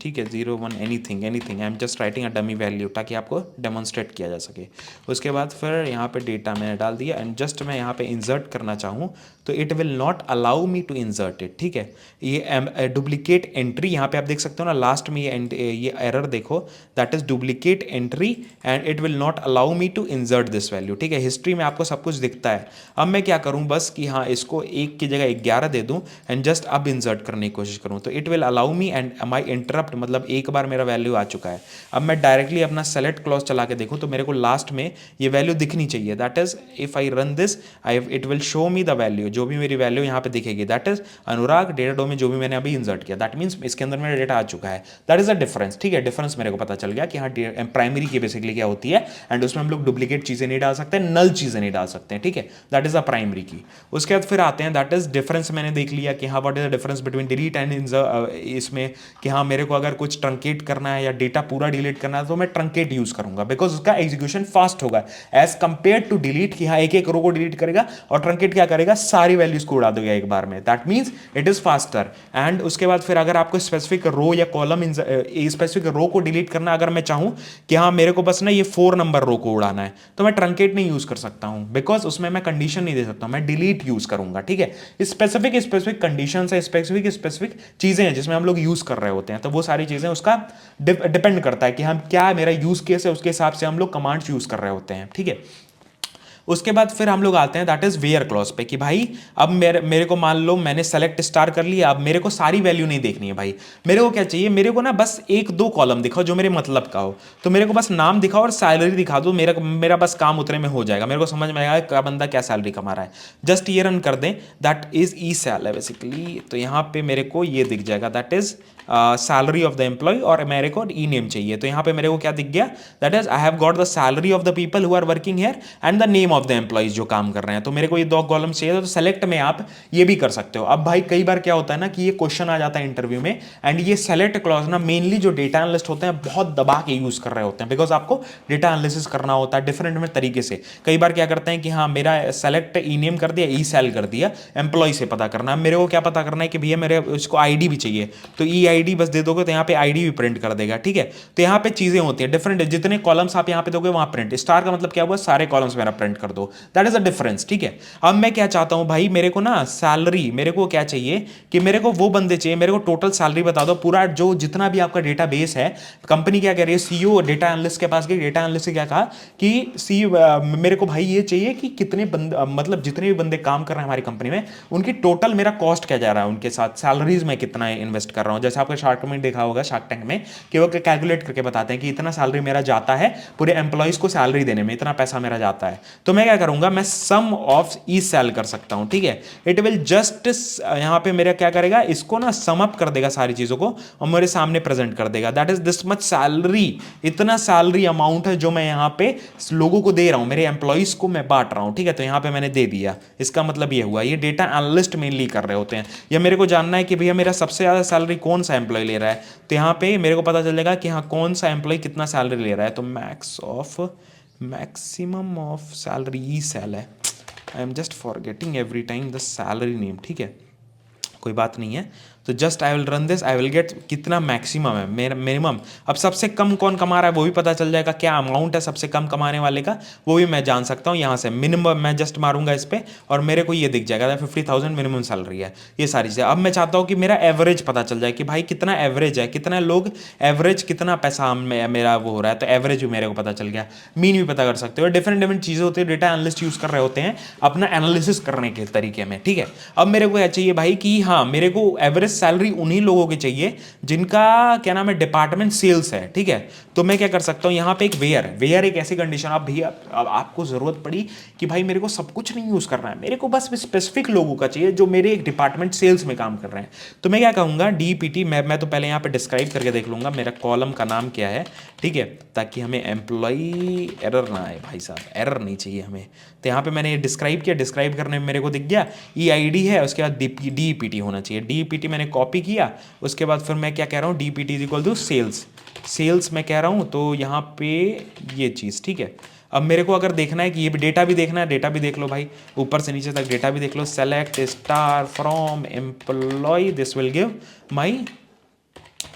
Speaker 1: ठीक है, 01 anything anything, I am just writing a dummy value ताकि आपको डेमोन्स्ट्रेट किया जा सके। उसके बाद फिर यहाँ पे डेटा मैंने डाल दिया, एंड जस्ट मैं यहाँ पे इंसर्ट करना चाहूँ तो it will not allow me to insert it, ठीक है। ये डुप्लीकेट एंट्री, यहाँ पे आप देख सकते हो ना लास्ट में ये एरर देखो, that is duplicate entry and it will not allow me to insert this value, ठीक है। हिस्ट्री में आपको सब कुछ दिखता है। अब मैं क्या करूँ, बस कि हाँ इसको 1 की जगह 11 दे दूँ एंड जस्ट अब इंसर्ट करने की कोशिश करूँ, तो it will allow me and my interrupt, मतलब एक बार मेरा वैल्यू आ चुका है। अब मैं डायरेक्टली अपना सेलेक्ट क्लॉज चला के देखूँ तो मेरे को लास्ट में ये वैल्यू दिखनी चाहिए। That is if I run this it will show me the value, जो भी मेरी वैल्यू यहाँ पे दिखेगी दैट इज अनुराग डेटा डो में जो भी मैंने अभी इंसर्ट किया, दैट मीन्स इसके अंदर मेरा डेटा आ चुका है। दैट इज अ डिफरेंस, ठीक है। डिफरेंस मेरे को पता चल गया कि हाँ प्राइमरी की बेसिकली क्या होती है, एंड उसमें हम लोग डुप्लीकेट चीजें नहीं डाल सकते, नल चीजें नहीं डाल सकते हैं, ठीक है। दैट इज अ प्राइमरी की। उसके बाद फिर आते हैं दैट इज डिफरेंस, मैंने देख लिया कि हाँ what is the difference between delete and इसमें कि हाँ मेरे को अगर कुछ ट्रंकेट करना है या डेटा पूरा डिलीट करना है तो मैं ट्रंकेट यूज करूंगा, बिकॉज उसका एग्जीक्यूशन फास्ट होगा एज कंपेयर टू डिलीट कि हाँ एक एक रो को डिलीट करेगा, और ट्रंकेट क्या करेगा, सारी वैल्यूज को उड़ा देगा एक बार में। That means it is faster. And उसके बाद फिर अगर आपको स्पेसिफिक रो या कॉलम स्पेसिफिक रो को डिलीट करना, अगर मैं चाहूं कि हाँ मेरे को बस ना ये 4 नंबर रो को उड़ाना है, तो मैं ट्रंकेट नहीं यूज कर सकता हूं, बिकॉज उसमें मैं कंडीशन नहीं दे सकता, मैं डिलीट यूज करूंगा, ठीक है। स्पेसिफिक कंडीशन है, स्पेसिफिक चीजें हैं जिसमें हम लोग यूज कर रहे होते हैं, तो वो सारी चीजें उसका डिपेंड करता है कि हम क्या मेरा यूज केस है, उसके हिसाब से हम लोग कमांड्स यूज कर रहे होते हैं, ठीक है। उसके बाद फिर हम लोग आते हैं दैट इज वेयर क्लॉज पे कि भाई अब मेरे को मान लो मैंने सेलेक्ट स्टार कर लिया, अब मेरे को सारी वैल्यू नहीं देखनी है भाई, मेरे को क्या चाहिए, मेरे को ना बस 1-2 कॉलम दिखाओ जो मेरे मतलब का हो, तो मेरे को बस नाम दिखाओ और सैलरी दिखा दो, मेरा बस काम उतने में हो जाएगा, मेरे को समझ में आएगा क्या बंदा क्या सैलरी कमा रहा है। जस्ट ये रन कर दें, दैट इज ई सैल है बेसिकली, तो यहाँ पे मेरे को ये दिख जाएगा that is salary of the employ, और मेरे को ई नेम चाहिए, तो यहाँ पे मेरे को क्या दिख गया, that is I have got the salary of the people who are working here and the name of the employees जो काम कर रहे हैं, तो मेरे को ये 2 कॉलम चाहिए, तो सेलेक्ट में आप ये भी कर सकते हो। अब भाई कई बार क्या होता है ना कि ये क्वेश्चन आ जाता है इंटरव्यू में, एंड ये सेलेक्ट क्लॉज ना मेनली जो डेटा एनालिस्ट होते हैं बहुत दबा के यूज कर रहे होते हैं, बिकॉज आपको डेटा एनालिसिस करना होता है डिफरेंट में तरीके से। कई बार क्या करते हैं कि हाँ मेरा सेलेक्ट ई नेम कर दिया, ई सेल कर दिया, एम्प्लॉय से पता करना है, मेरे को क्या पता करना है कि भैया मेरे उसको आईडी भी चाहिए, तो ई आईडी बस दे दोगे तो यहाँ पे आईडी भी प्रिंट कर देगा, ठीक है। तो यहाँ पे चीजें होती है डिफरेंट, जितने कॉलम्स आप यहाँ पे दोगे वहां प्रिंट, स्टार का मतलब क्या हुआ, सारे कॉलम्स मेरा प्रिंट कर दो, दैट इज अ डिफरेंस, ठीक है। अब मैं क्या चाहता हूं भाई, मेरे को ना सैलरी, मेरे को क्या चाहिए कि मेरे को वो बंदे चाहिए, मेरे को टोटल सैलरी बता दो पूरा, जो जितना भी आपका डेटा बेस है। कंपनी क्या कह रही है, सीईओ डेटा एनालिस्ट के पास गई, डेटा एनालिस्ट से क्या कहा कि मेरे को भाई ये चाहिए कि कितने बंदे, मतलब जितने भी बंदे काम कर रहे हैं हमारी कंपनी में, उनकी टोटल मेरा कॉस्ट क्या जा रहा है, उनके साथ सैलरीज में कितना इन्वेस्ट कर रहा हूं। जैसे आपका शार्क में देखा होगा, शार्क टैंक में, कि वो कैलकुलेट करके बताते हैं कि इतना सैलरी मेरा जाता है पूरे एम्प्लॉइज को सैलरी देने में, इतना पैसा मेरा जाता है। तो मैं क्या करूंगा, मैं सम ऑफ ई सेल कर सकता हूं, ठीक है। इट विल जस्ट यहां पे मेरा क्या करेगा, इसको ना सम अप कर देगा सारी चीजों को और मेरे सामने प्रेजेंट कर देगा, that is this much salary, इतना सैलरी अमाउंट है जो मैं यहां पे लोगों को दे रहा हूं, मेरे एम्प्लॉइज को मैं बांट रहा हूं, ठीक है। तो यहां पे मैंने दे दिया, इसका मतलब ये हुआ, ये डेटा एनालिस्ट मेनली कर रहे होते हैं, या मेरे को जानना है कि भैया मेरा सबसे ज्यादा सैलरी कौन सा एम्प्लॉय ले रहा है, तो यहां पे मेरे को पता चल जाएगा कि हाँ कौन सा एम्प्लॉय कितना सैलरी ले रहा है, तो maximum of salary E sal है, I am just forgetting every time the salary name, ठीक है, कोई बात नहीं है। तो just I will run this, I will get कितना मैक्सिमम है मेरा मिनिमम। अब सबसे कम कौन कमा रहा है वो भी पता चल जाएगा, क्या अमाउंट है सबसे कम कमाने वाले का वो भी मैं जान सकता हूँ। यहाँ से मिनिमम मैं जस्ट मारूंगा इस पर और मेरे को ये दिख जाएगा 50,000 मिनिमम सैलरी है, ये सारी चीज़ें। अब मैं चाहता हूँ कि मेरा एवरेज पता चल जाए कि भाई कितना एवरेज है, कितना लोग एवरेज कितना पैसा मेरा वो हो रहा है, तो एवरेज भी मेरे को पता चल गया। मीन भी पता कर सकते हो, डिफरेंट डिफरेंट चीज़ें होती है, डेटा एनालिस्ट यूज़ कर रहे होते हैं अपना एनालिसिस करने के तरीके में, ठीक है। अब मेरे को क्या चाहिए भाई कि हाँ मेरे को एवरेज सैलरी उन्हीं लोगों की चाहिए जिनका क्या नाम है डिपार्टमेंट सेल्स है, ठीक है। तो मैं क्या कर सकता हूं, यहां पे एक वेयर एक ऐसी कंडीशन, आप भैया आपको जरूरत पड़ी कि भाई मेरे को सब कुछ नहीं यूज करना है, मेरे को बस स्पेसिफिक लोगों का चाहिए जो मेरे एक डिपार्टमेंट सेल्स में काम कर रहे हैं। तो मैं क्या कहूंगा डीपीटी, मैं तो पहले यहां पे डिस्क्राइब करके देख लूंगा मेरा कॉलम का नाम क्या है, ठीक है, ताकि हमें एम्प्लॉई एरर ना आए, भाई साहब एरर नहीं चाहिए हमें। तो यहाँ पे मैंने डिस्क्राइब किया, डिस्क्राइब करने में मेरे को दिख गया ई आई डी है, उसके बाद डीपीटी होना चाहिए, डीपीटी मैंने कॉपी किया। उसके बाद फिर मैं क्या कह रहा हूँ, DPT is equal to sales मैं कह रहा हूँ, तो यहाँ पे ये चीज़, ठीक है। अब मेरे को अगर देखना है कि ये डेटा भी देखना है, डेटा भी देख लो भाई, ऊपर से नीचे तक डेटा भी देख लो, select star from employ, this will give my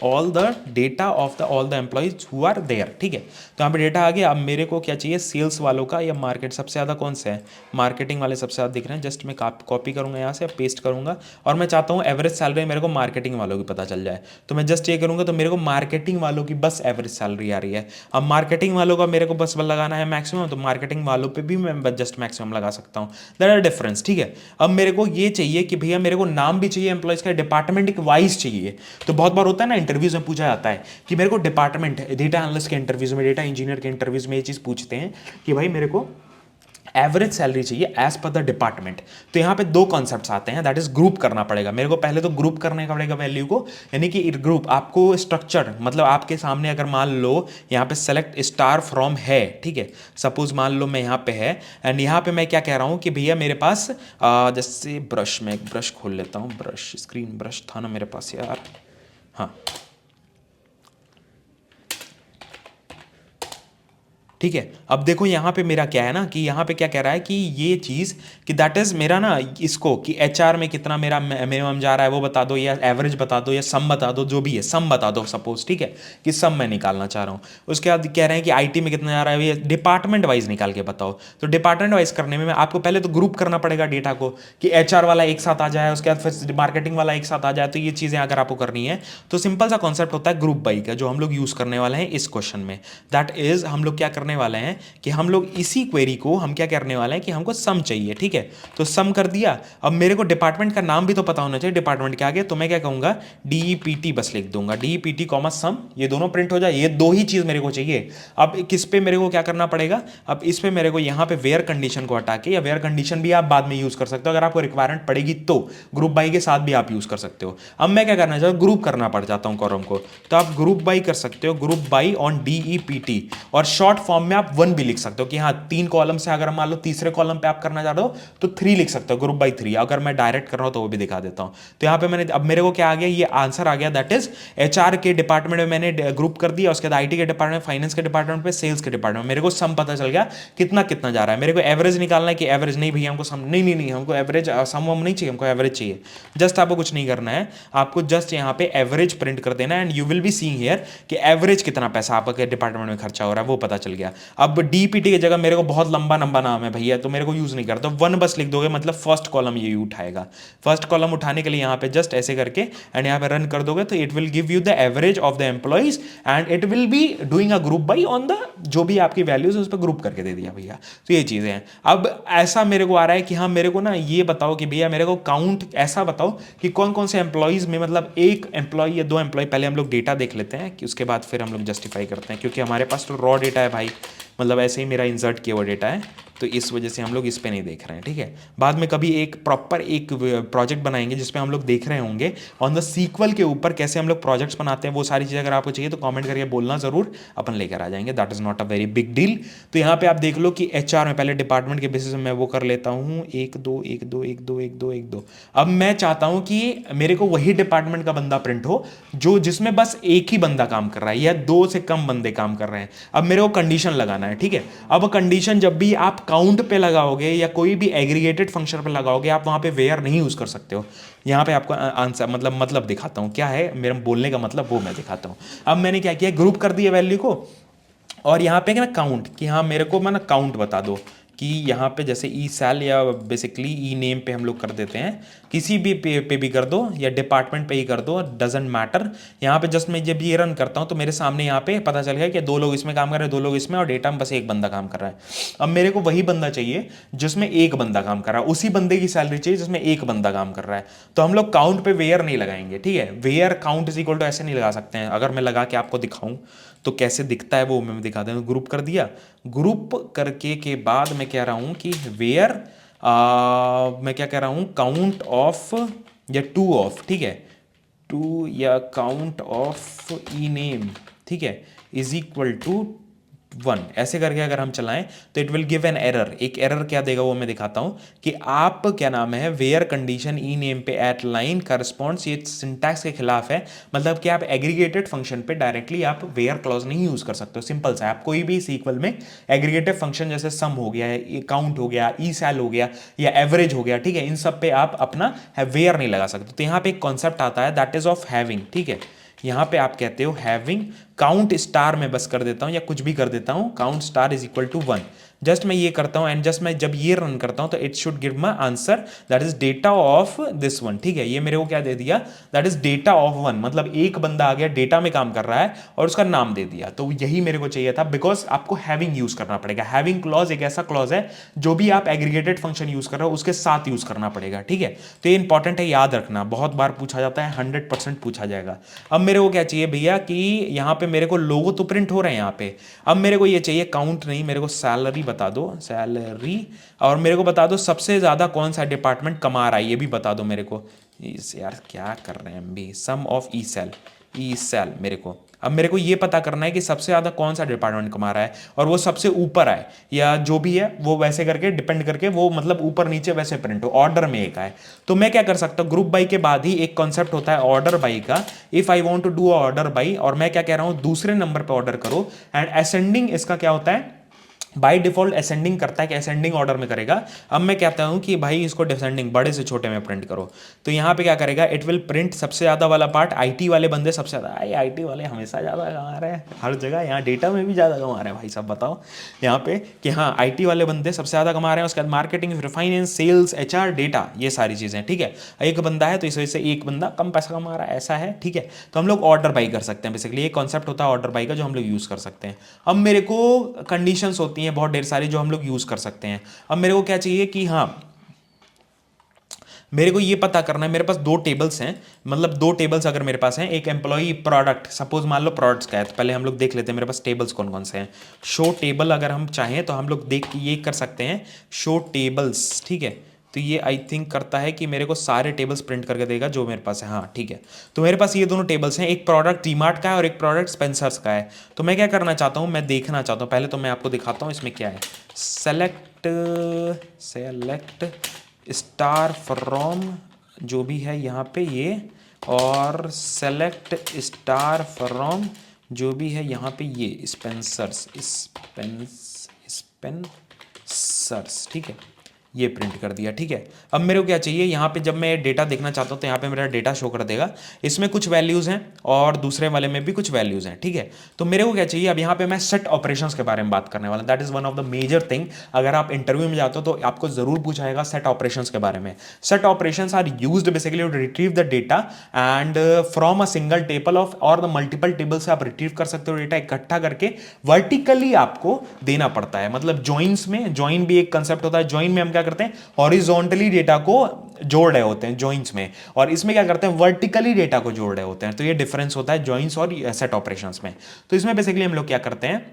Speaker 1: all the data of the all the employees who are there, ठीक है। तो यहाँ पे डेटा आ गया। अब मेरे को क्या चाहिए, सेल्स वालों का या मार्केट, सबसे ज़्यादा कौन सा है, मार्केटिंग वाले सबसे ज़्यादा दिख रहे हैं। जस्ट मैं कॉपी करूँगा यहाँ से, पेस्ट करूँगा, और मैं चाहता हूँ एवरेज सैलरी मेरे को मार्केटिंग वालों की पता चल जाए। तो मैं जस्ट ये करूँगा, तो मेरे को मार्केटिंग वालों की बस एवरेज सैलरी आ रही है। अब मार्केटिंग वालों का मेरे को बस लगाना है मैक्सिमम, तो मार्केटिंग वालों पे भी मैं जस्ट मैक्सिमम लगा सकता हूँ। दैट आर डिफरेंस, ठीक है। अब मेरे को ये चाहिए कि भैया मेरे को नाम भी चाहिए एम्प्लॉइज का, डिपार्टमेंट वाइज चाहिए। तो बहुत बार होता है ना, इंटरव्यूज में पूछा जाता है कि मेरे को डिपार्टमेंट, डेटा एनालिस्ट के इंटरव्यूज में, डेटा इंजीनियर के इंटरव्यूज में ये चीज़ पूछते हैं कि भाई मेरे को एवरेज सैलरी चाहिए एज पर द डिपार्टमेंट। तो यहाँ पे दो कॉन्सेप्ट्स आते हैं, दैट इज ग्रुप करना पड़ेगा मेरे को। पहले तो ग्रुप करने का पड़ेगा वैल्यू को, यानी कि ग्रुप आपको स्ट्रक्चर, मतलब आपके सामने अगर मान लो यहाँ पे सेलेक्ट स्टार फ्रॉम है, ठीक है, सपोज मान लो मैं यहाँ पे है, एंड यहाँ पे मैं क्या कह रहा हूँ कि भैया मेरे पास जैसे ब्रश, मैं एक ब्रश खोल लेता हूँ, ब्रश, स्क्रीन ब्रश था ना मेरे पास यार, हाँ ठीक है। अब देखो यहाँ पे मेरा क्या है ना, कि यहाँ पे क्या कह रहा है कि ये चीज़ कि दैट इज़ मेरा ना इसको, कि एचआर में कितना मेरा मिनिमम जा रहा है वो बता दो, या एवरेज बता दो, या सम बता दो, जो भी है सम बता दो सपोज, ठीक है, कि सम मैं निकालना चाह रहा हूँ। उसके बाद कह रहे हैं कि आईटी में कितना जा रहा है, ये डिपार्टमेंट वाइज निकाल के बताओ। तो डिपार्टमेंट वाइज करने में आपको पहले तो ग्रुप करना पड़ेगा डेटा को, कि एचआर वाला एक साथ आ जाए, उसके बाद फिर मार्केटिंग वाला एक साथ आ जाए। तो ये चीज़ें अगर आपको करनी है तो सिंपल सा कॉन्सेप्ट होता है ग्रुप बाई का, जो हम लोग यूज़ करने वाले हैं इस क्वेश्चन में। दैट इज हम लोग क्या करने वाले हैं कि हम लोग इसी क्वेरी को हम क्या करने वाले हैं कि हमको सम चाहिए, ठीक है। तो सम कर दिया। अब मेरे को डिपार्टमेंट का नाम भी तो पता होना चाहिए, डिपार्टमेंट के आगे तो मैं क्या कहूंगा, डीईपीटी बस लिख दूंगा, डीईपीटी कॉमा सम, ये दोनों प्रिंट हो जाए। ये दो ही चीज मेरे को चाहिए। अब किस पे मेरे को क्या करना पड़ेगा, अब इस पे मेरे को यहाँ पे वेयर कंडीशन को हटा के, या वेयर कंडीशन भी आप बाद में यूज कर सकते हो अगर आपको रिक्वायरमेंट पड़ेगी, तो ग्रुप बाई के साथ भी आप यूज कर सकते हो। अब मैं क्या करना चाहता हूँ, ग्रुप करना पड़ जाता हूँ कॉलम को, तो आप ग्रुप बाई कर सकते हो, ग्रुप बाई ऑन डीईपीटी, और शॉर्ट फॉर्म में आप वन भी लिख सकते हो, कि हाँ 3 कॉलम से अगर मान लो तीसरे कॉलम पे आप करना चाहते हो तो 3 लिख सकते हो, ग्रुप बाई 3। अगर मैं डायरेक्ट कर रहा हूं तो वो भी दिखा देता हूं। तो यहां पे मैंने, अब मेरे को क्या आ गया, ये आंसर आ गया, दैट इज एचआर के डिपार्टमेंट में मैंने ग्रुप कर दिया, उसके बाद आईटी के डिपार्टमेंट, फाइनेंस के डिपार्टमेंट पे, सेल्स के डिपार्टमेंट में मेरे को सम पता चल गया कितना कितना जा रहा है। मेरे को एवरेज निकालना है कि एवरेज नहीं भैया हमको सम नहीं नहीं नहीं हमको एवरेज सम वम नहीं चाहिए, हमको एवरेज चाहिए। जस्ट आपको कुछ नहीं करना है, आपको जस्ट यहाँ पे एवरेज प्रिंट कर देना है, and you will be seeing here कि एवरेज कितना पैसा आपके डिपार्टमेंट में खर्चा हो रहा है वो पता चल गया। अब डीपीटी की जगह मेरे को बहुत लंबा लंबा नाम है भैया, तो मेरे को यूज नहीं करता, वन बस लिख दोगे, मतलब फर्स्ट कॉलम ये उठाएगा। फर्स्ट कॉलम उठाने के लिए यहाँ पे जस्ट ऐसे करके एंड यहाँ पे रन कर दोगे, तो it will give you the average of the employees, and it will be doing a group by on the जो भी आपकी वैल्यूज उस पर ग्रुप करके दे दिया भैया। तो ये चीजें हैं। अब ऐसा मेरे को आ रहा है कि हाँ मेरे को ना ये बताओ कि भैया मेरे को काउंट ऐसा बताओ कि कौन कौन से एम्प्लॉइज में, मतलब एक एम्प्लॉय या 2 एम्प्लॉय, पहले हम लोग डेटा देख लेते हैं कि उसके बाद फिर हम लोग जस्टिफाई करते हैं, क्योंकि हमारे पास तो रॉ डेटा है भाई, मतलब ऐसे ही मेरा इंसर्ट किया हुआ डेटा है, तो इस वजह से हम लोग इस पे नहीं देख रहे हैं, ठीक है। बाद में कभी एक प्रॉपर एक प्रोजेक्ट बनाएंगे जिसपे हम लोग देख रहे होंगे ऑन द सीक्वल के ऊपर कैसे हम लोग प्रोजेक्ट्स बनाते हैं, वो सारी चीज़ अगर आपको चाहिए तो कमेंट करके बोलना ज़रूर, अपन लेकर आ जाएंगे, that is not a very big deal. तो यहाँ पे आप देख लो कि एचआर में पहले डिपार्टमेंट के बेसिस में मैं वो कर लेता हूँ, 1 2 1 2 1 2 1 2 1 2। अब मैं चाहता हूँ कि मेरे को वही डिपार्टमेंट का बंदा प्रिंट हो जो जिसमें बस एक ही बंदा काम कर रहा है या 2 से कम बंदे काम कर रहे हैं। अब मेरे को कंडीशन लगाना है, ठीक है। अब कंडीशन जब भी आप काउंट पे लगाओगे या कोई भी एग्रीगेटेड फंक्शन पे लगाओगे, आप वहां पे वेयर नहीं यूज कर सकते हो। यहां पे आपको आंसर मतलब दिखाता हूं क्या है मेरा बोलने का मतलब, वो मैं दिखाता हूं। अब मैंने क्या किया, ग्रुप कर दिया वैल्यू को, और यहाँ पे ना काउंट, कि हाँ मेरे को मैं ना काउंट बता दो, कि यहाँ पे जैसे ई सैल या बेसिकली ई नेम पे हम लोग कर देते हैं, किसी भी पे भी कर दो या डिपार्टमेंट पे ही कर दो, डजेंट मैटर। यहाँ पे जस्ट मैं जब ये रन करता हूँ तो मेरे सामने यहाँ पे पता चल गया कि 2 लोग इसमें काम कर रहे हैं, 2 लोग इसमें, और डेटा में बस एक बंदा काम कर रहा है। अब मेरे को वही बंदा चाहिए जिसमें एक बंदा काम कर रहा है, उसी बंदे की सैलरी चाहिए जिसमें एक बंदा काम कर रहा है। तो हम लोग काउंट पे वेयर नहीं लगाएंगे, ठीक है। Where count is equal to ऐसे नहीं लगा सकते हैं। अगर मैं लगा के आपको दिखाऊं तो कैसे दिखता है वो मैं दिखा दूँ। ग्रुप कर दिया, ग्रुप करके के बाद मैं कह रहा हूं कि वेयर मैं क्या कह रहा हूं, काउंट ऑफ या टू ऑफ, ठीक है, टू या काउंट ऑफ ई नेम, ठीक है, इज इक्वल टू 1। ऐसे करके अगर हम चलाएं तो it will give an error. एक एरर क्या देगा वो मैं दिखाता हूं, कि आप क्या नाम है, वेयर कंडीशन ई नेम पे एट लाइन करस्पॉन्ड्स, ये सिंटैक्स के खिलाफ है। मतलब कि आप एग्रीगेटेड फंक्शन पे डायरेक्टली आप वेयर क्लॉज नहीं यूज कर सकते हो। सिंपल सा, आप कोई भी सीक्वल में एग्रीगेटेड फंक्शन जैसे सम हो गया, काउंट हो गया, ई सैल हो गया, या एवरेज हो गया, ठीक है, इन सब पे आप अपना वेयर नहीं लगा सकते। तो यहाँ पे एक कॉन्सेप्ट आता है दैट इज ऑफ हैविंग, ठीक है। यहाँ पे आप कहते हो हैविंग, काउंट स्टार में बस कर देता हूँ या कुछ भी कर देता हूँ, count star is equal to 1। Just मैं ये करता हूँ एंड जस्ट मैं जब ये रन करता हूँ तो it should give my answer that is data of this one. ठीक है, ये मेरे को क्या दे दिया, that is data of one, मतलब एक बंदा आ गया डेटा में काम कर रहा है और उसका नाम दे दिया। तो यही मेरे को चाहिए था, बिकॉज आपको हैविंग यूज करना पड़ेगा। हैविंग क्लॉज एक ऐसा क्लॉज है जो भी आप एग्रीगेटेड फंक्शन यूज कर रहे हो उसके साथ यूज करना पड़ेगा। ठीक है, तो ये इंपॉर्टेंट है, याद रखना, बहुत बार पूछा जाता है, 100% पूछा जाएगा। अब मेरे को क्या चाहिए भैया कि यहाँ पे मेरे को लोगो तो प्रिंट हो रहे हैं यहाँ पे। अब मेरे को ये चाहिए काउंट नहीं, मेरे को सैलरी बता दो, सैलरी, और मेरे को बता दो सबसे ज्यादा कौन सा डिपार्टमेंट कमा रहा है ये भी बता दो मेरे को। यार क्या कर रहे हैं हम भी, sum of E sal, E sal मेरे को। अब मेरे को ये पता करना है कि सबसे ज़्यादा कौन सा डिपार्टमेंट कमा रहा है और वो सबसे ऊपर आए या जो भी है वो वैसे करके डिपेंड करके वो मतलब ऊपर नीचे वैसे प्रिंट हो, ऑर्डर में एक आए। तो मैं क्या कर सकता हूँ, ग्रुप बाई के बाद ही एक कॉन्सेप्ट होता है ऑर्डर बाई का। If I want to do order by, और मैं क्या कह रहा हूँ दूसरे नंबर पे ऑर्डर करो, एंड असेंडिंग इसका क्या होता है, बाय डिफॉल्ट असेंडिंग करता है कि असेंडिंग ऑर्डर में करेगा। अब मैं कहता हूं कि भाई इसको डिसेंडिंग बड़े से छोटे में प्रिंट करो, तो यहां पे क्या करेगा, इट विल प्रिंट सबसे ज्यादा वाला पार्ट। आईटी वाले बंदे सबसे ज्यादा, आईटी वाले हमेशा ज्यादा कमा रहे हैं हर जगह, यहाँ डेटा में भी ज्यादा कमा रहे हैं भाई साहब, बताओ यहाँ पे कि हाँ आईटी वाले बंदे सबसे ज्यादा कमा रहे हैं। उसके बाद marketing, finance, sales, HR, data, ये सारी चीजें। ठीक है, एक बंदा है तो इस वजह से एक बंदा कम पैसा कमा रहा है, ऐसा है। ठीक है, तो हम लोग ऑर्डर बाई कर सकते हैं, बेसिकली ये कॉन्सेप्ट होता है ऑर्डर बाई का जो हम लोग यूज कर सकते हैं। अब मेरे को कंडीशंस होती हैं बहुत ढेर सारी जो हम लोग यूज कर सकते हैं। अब मेरे को क्या चाहिए कि हाँ मेरे को ये पता करना है, मेरे पास दो टेबल्स हैं, मतलब दो टेबल्स अगर मेरे पास हैं, एक एम्प्लॉई प्रोडक्ट, सपोज मान लो प्रोडक्ट्स का है, तो पहले हम लोग देख लेते हैं मेरे पास टेबल्स कौन कौन से हैं। शो टेबल अगर हम चाहें तो हम लोग देख के ये कर सकते हैं, शो टेबल्स। ठीक है, तो ये आई थिंक करता है कि मेरे को सारे टेबल्स प्रिंट करके देगा जो मेरे पास है। हाँ ठीक है, तो मेरे पास ये दोनों टेबल्स हैं, एक प्रोडक्ट डीमार्ट का है और एक प्रोडक्ट स्पेंसर्स का है। तो मैं क्या करना चाहता हूँ, मैं देखना चाहता हूँ, पहले तो मैं आपको दिखाता हूँ इसमें क्या है। सेलेक्ट स्टार फ्रॉम जो भी है यहाँ पे ये, और सेलेक्ट स्टार फ्रॉम जो भी है यहाँ पे ये, स्पेंसर्स, स्पेंसर्स। ठीक है, ये प्रिंट कर दिया। ठीक है, अब मेरे को क्या चाहिए, यहाँ पे जब मैं डेटा देखना चाहता हूँ तो यहाँ पे मेरा डेटा शो कर देगा, इसमें कुछ वैल्यूज़ हैं और दूसरे वाले में भी कुछ वैल्यूज़ हैं। ठीक है, तो मेरे को क्या चाहिए, अब यहाँ पे मैं सेट ऑपरेशंस के बारे में बात करने वाला, that is one of the major thing. अगर आप इंटरव्यू में जाते हो तो आपको जरूर पूछाएगा सेट ऑपरेशंस के बारे में। Set operations are used basically to retrieve the data and from a single table of और द मल्टीपल टेबल से आप रिट्रीव कर सकते हो डेटा इकट्ठा करके, वर्टिकली आपको देना पड़ता है। मतलब जॉइंस में, जॉइन भी एक कंसेप्ट होता है, जॉइन में हम क्या करते हैं, हॉरिजॉन्टली डेटा को जोड़ रहे होते हैं जॉइंस में, और इसमें क्या करते हैं, वर्टिकली डेटा को जोड़ रहे होते हैं। तो ये डिफरेंस होता है जॉइंस और सेट ऑपरेशंस में। तो इसमें बेसिकली हम लोग क्या करते हैं,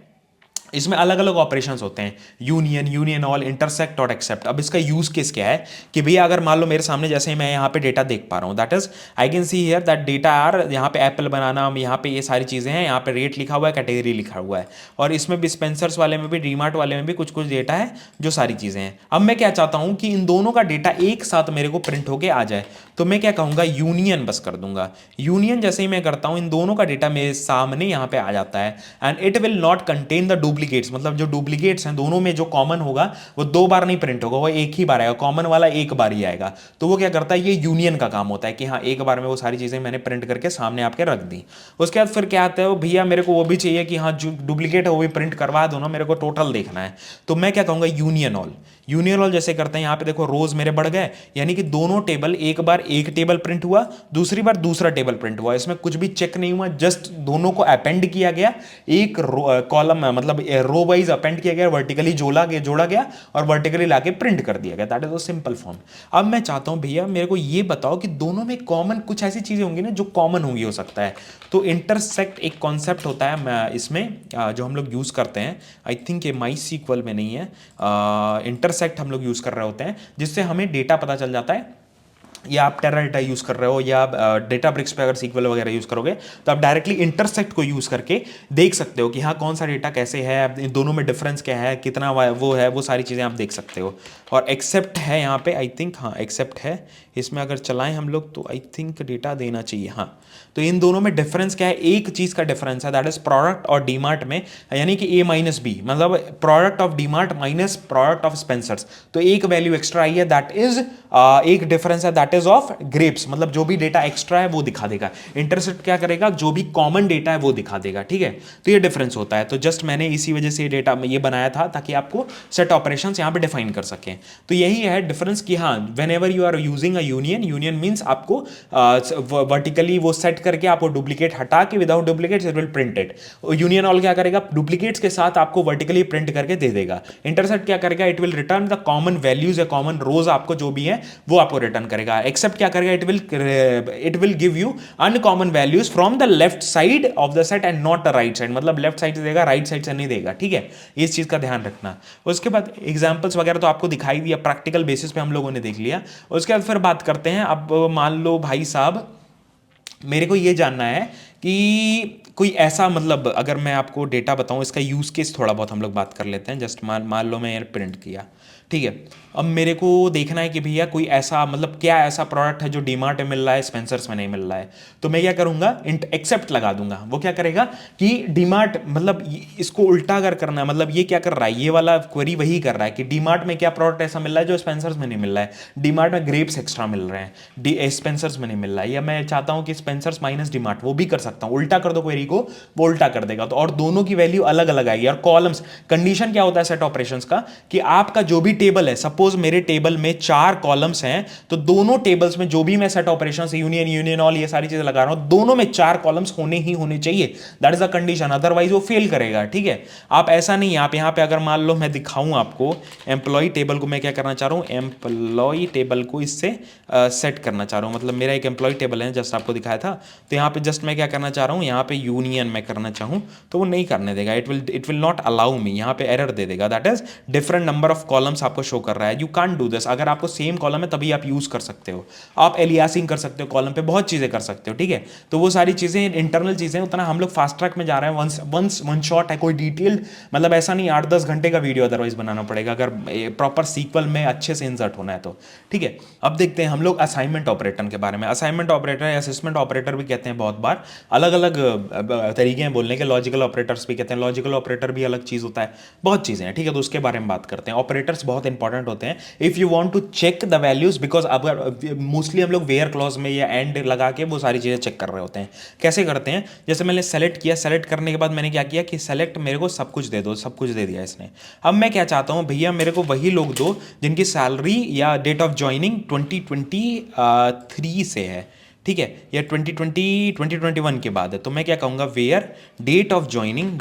Speaker 1: इसमें अलग अलग ऑपरेशंस होते हैं, यूनियन, यूनियन ऑल, इंटरसेक्ट और एक्सेप्ट। अब इसका यूज केस क्या है कि भैया अगर मान लो मेरे सामने जैसे ही मैं यहाँ पे डेटा देख पा रहा हूँ, that is I can see here that data are, यहाँ पे एप्पल बनाना, यहाँ पे ये सारी चीज़ें हैं, यहाँ पे रेट लिखा हुआ है, कैटेगरी लिखा हुआ है, और इसमें भी स्पेंसर्स वाले में भी, डीमार्ट वाले में भी कुछ कुछ डेटा है जो सारी चीज़ें हैं। अब मैं क्या चाहता हूँ कि इन दोनों का डेटा एक साथ मेरे को प्रिंट होके आ जाए, तो मैं क्या कहूँगा, यूनियन बस कर दूंगा। यूनियन जैसे ही मैं करता हूँ इन दोनों का डेटा मेरे सामने यहाँ पे आ जाता है, and it will not contain the duplicates, मतलब जो डुप्लीकेट्स हैं दोनों में जो कॉमन होगा वो दो बार नहीं प्रिंट होगा, वो एक ही बार आएगा, कॉमन वाला एक बार ही आएगा। तो वो क्या करता है, ये यूनियन का काम होता है कि हाँ एक बार में वो सारी चीजें मैंने प्रिंट करके सामने आपके रख दी। उसके बाद फिर क्या आता है, भैया मेरे को वो भी चाहिए कि हाँ जो डुप्लीकेट है वो भी प्रिंट करवा दो ना, मेरे को टोटल देखना है। तो मैं क्या कहूंगा, यूनियन ऑल। यूनियन ऑल जैसे करते हैं, यहाँ पे देखो रोज मेरे बढ़ गए, यानी कि दोनों टेबल, एक बार एक टेबल प्रिंट हुआ, दूसरी बार दूसरा टेबल प्रिंट हुआ, इसमें कुछ भी चेक नहीं हुआ, जस्ट दोनों को अपेंड किया गया, एक कॉलम मतलब रो वाइज अपेंड किया गया, वर्टिकली जोड़ा गया और वर्टिकली लाके प्रिंट कर दिया गया, that is a simple form. अब मैं चाहता हूं भैया मेरे को ये बताओ कि दोनों में कॉमन कुछ ऐसी चीजें होंगी ना जो कॉमन होंगी, हो सकता है। तो इंटरसेक्ट एक कॉन्सेप्ट होता है इसमें जो हम लोग यूज करते हैं, आई थिंक ये माई सीक्वल में नहीं है, इंटरसेक्ट हम लोग यूज कर रहे होते हैं, जिससे हमें डेटा पता चल जाता है। या आप टेरा डेटा यूज कर रहे हो या डेटा ब्रिक्स पे अगर सीक्वल वगैरह यूज करोगे तो आप डायरेक्टली इंटरसेक्ट को यूज करके देख सकते हो कि हाँ कौन सा डेटा कैसे है, इन दोनों में डिफरेंस क्या है, कितना वो है, वो सारी चीज़ें आप देख सकते हो। और एक्सेप्ट है यहाँ पे, आई थिंक, हाँ एक्सेप्ट है, इसमें अगर चलाएं हम लोग तो आई थिंक डेटा देना चाहिए। हाँ, तो इन दोनों में डिफरेंस क्या है, एक चीज़ का डिफरेंस है, दैट इज प्रोडक्ट और डीमार्ट में, यानी कि ए माइनस बी, मतलब product of DMart minus product of Spencer's. तो एक वैल्यू एक्स्ट्रा आई है, दैट इज एक डिफरेंस है, that that is of grapes, मतलब जो भी डेटा एक्स्ट्रा है वो दिखा देगा। इंटरसेप्ट क्या करेगा, जो भी कॉमन डेटा है वो दिखा देगा, ठीक है। तो ये डिफरेंस होता है। तो जस्ट मैंने इसी वजह से ये डेटा ये बनाया था ताकि आपको सेट ऑपरेशंस यहाँ पे डिफाइन कर सकें। तो यही है डिफरेंस कि हाँ, whenever you are using a union, union means आपको वर्टिकली वो सेट करके आपको डुप्लीकेट हटा के without duplicates it will print it. Union all क्या करेगा, डुप्लीकेट्स के साथ आपको वर्टिकली प्रिंट करके दे देगा। इंटरसेप्ट क्या करेगा, it will return the common values या कॉमन रोज आपको जो भी है वो आपको रिटर्न करेगा। एक्सेप्ट क्या करेगा, it will give you uncommon values from the left side of the set and not the right side, मतलब लेफ्ट साइड से देगा, राइट साइड से नहीं देगा, ठीक है। इस चीज का ध्यान रखना। उसके बाद एग्जांपल्स वगैरह तो आपको दिखाई दिया, प्रैक्टिकल बेसिस पे हम लोगों ने देख लिया। उसके बाद फिर बात करते हैं। अब मान लो भाई साहब मेरे को ये जानना है कि कोई ऐसा, मतलब अगर मैं आपको डेटा बताऊं, इसका यूज केस थोड़ा बहुत हम लोग बात कर लेते हैं। जस्ट मान लो मैं यार प्रिंट किया, ठीक है। अब मेरे को देखना है कि भैया कोई ऐसा, मतलब क्या ऐसा प्रोडक्ट है जो डीमार्ट में मिल रहा है, स्पेंसर्स में नहीं मिल रहा है। तो मैं क्या करूंगा, एक्सेप्ट लगा दूंगा। वो क्या करेगा कि डीमार्ट, मतलब इसको उल्टा अगर करना है, मतलब ये क्या कर रहा है, ये वाला क्वेरी वही कर रहा है कि डीमार्ट में क्या प्रोडक्ट ऐसा मिल रहा है जो स्पेंसर्स में नहीं मिल रहा है। डीमार्ट में ग्रेप्स एक्स्ट्रा मिल रहे हैं, स्पेंसर्स में नहीं मिल रहा है, या मैं चाहता हूं कि स्पेंसर्स माइनस डीमार्ट, वो भी कर सकता हूं। उल्टा कर दो क्वेरी को, वो उल्टा कर देगा। तो और दोनों की वैल्यू अलग अलग आएगी। और कॉलम्स, कंडीशन क्या होता है सेट ऑपरेशंस का, कि आपका जो भी टेबल है, सपोज मेरे टेबल में 4 कॉलम्स हैं, तो दोनों टेबल्स में जो भी मैं set operations, union, union all, ये सारी चीजें लगा रहा हूं, दोनों में 4 कॉलम्स होने ही होने चाहिए। That is the condition, otherwise वो फेल करेगा, ठीक है। आप ऐसा नहीं, आप यहां पे अगर मान लो मैं दिखाऊं आपको एम्प्लॉय टेबल को, मैं क्या करना चाह रहा हूं, एम्प्लॉय टेबल को इससे सेट करना चाह रहा हूं। मतलब मेरा एक एम्प्लॉय टेबल है, जस्ट आपको दिखाया था। तो यहां पे जस्ट मैं क्या करना चाह रहा हूं, यहां पे यूनियन मैं करना चाहूं तो वो नहीं करने देगा। इट विल नॉट अलाउ मी, यहां पे एरर दे देगा। That is different number of columns आपको शो कर रहा है। You can't do this. अगर आपको सेम कॉलम है तभी आप यूज कर सकते हो। आप एलियासिंग कर सकते हो कॉलम पे, बहुत चीजें कर सकते हो, ठीक है। तो वो सारी चीजें इंटरनल चीजें, उतना हम लोग फास्ट ट्रैक में जा रहे हैं। वन शॉट है, कोई डिटेल्ड, मतलब ऐसा नहीं 8-10 घंटे का वीडियो अदरवाइज बनाना पड़ेगा अगर प्रॉपर सीक्वल में अच्छे से इंसर्ट होना है तो, ठीक है। अब देखते हैं हम लोग असाइनमेंट ऑपरेटर के बारे में। असाइनमेंट ऑपरेटर या असेसमेंट ऑपरेटर भी कहते हैं बहुत बार, अलग अलग तरीके हैं बोलने के। लॉजिकल ऑपरेटर्स भी कहते हैं, लॉजिकल ऑपरेटर भी अलग चीज होता है, बहुत चीजें हैं, ठीक है। तो उसके बारे में बात करते हैं। ऑपरेटर्स बहुत इंपॉर्टेंट होते हैं if you want to check the values, because अगर मोस्टली हम लोग वेयर क्लॉज में या एंड लगा के वो सारी चीजें चेक कर रहे होते हैं। कैसे करते हैं, जैसे मैंने सेलेक्ट किया, सेलेक्ट करने के बाद मैंने क्या किया कि सेलेक्ट मेरे को सब कुछ दे दो, सब कुछ दे दिया इसने। अब मैं क्या चाहता हूं, भैया मेरे को वही लोग दो जिनकी सैलरी या डेट ऑफ ज्वाइनिंग 2023 से है, ठीक है, या 2021 के बाद है। तो मैं क्या कहूँगा, where date of joining,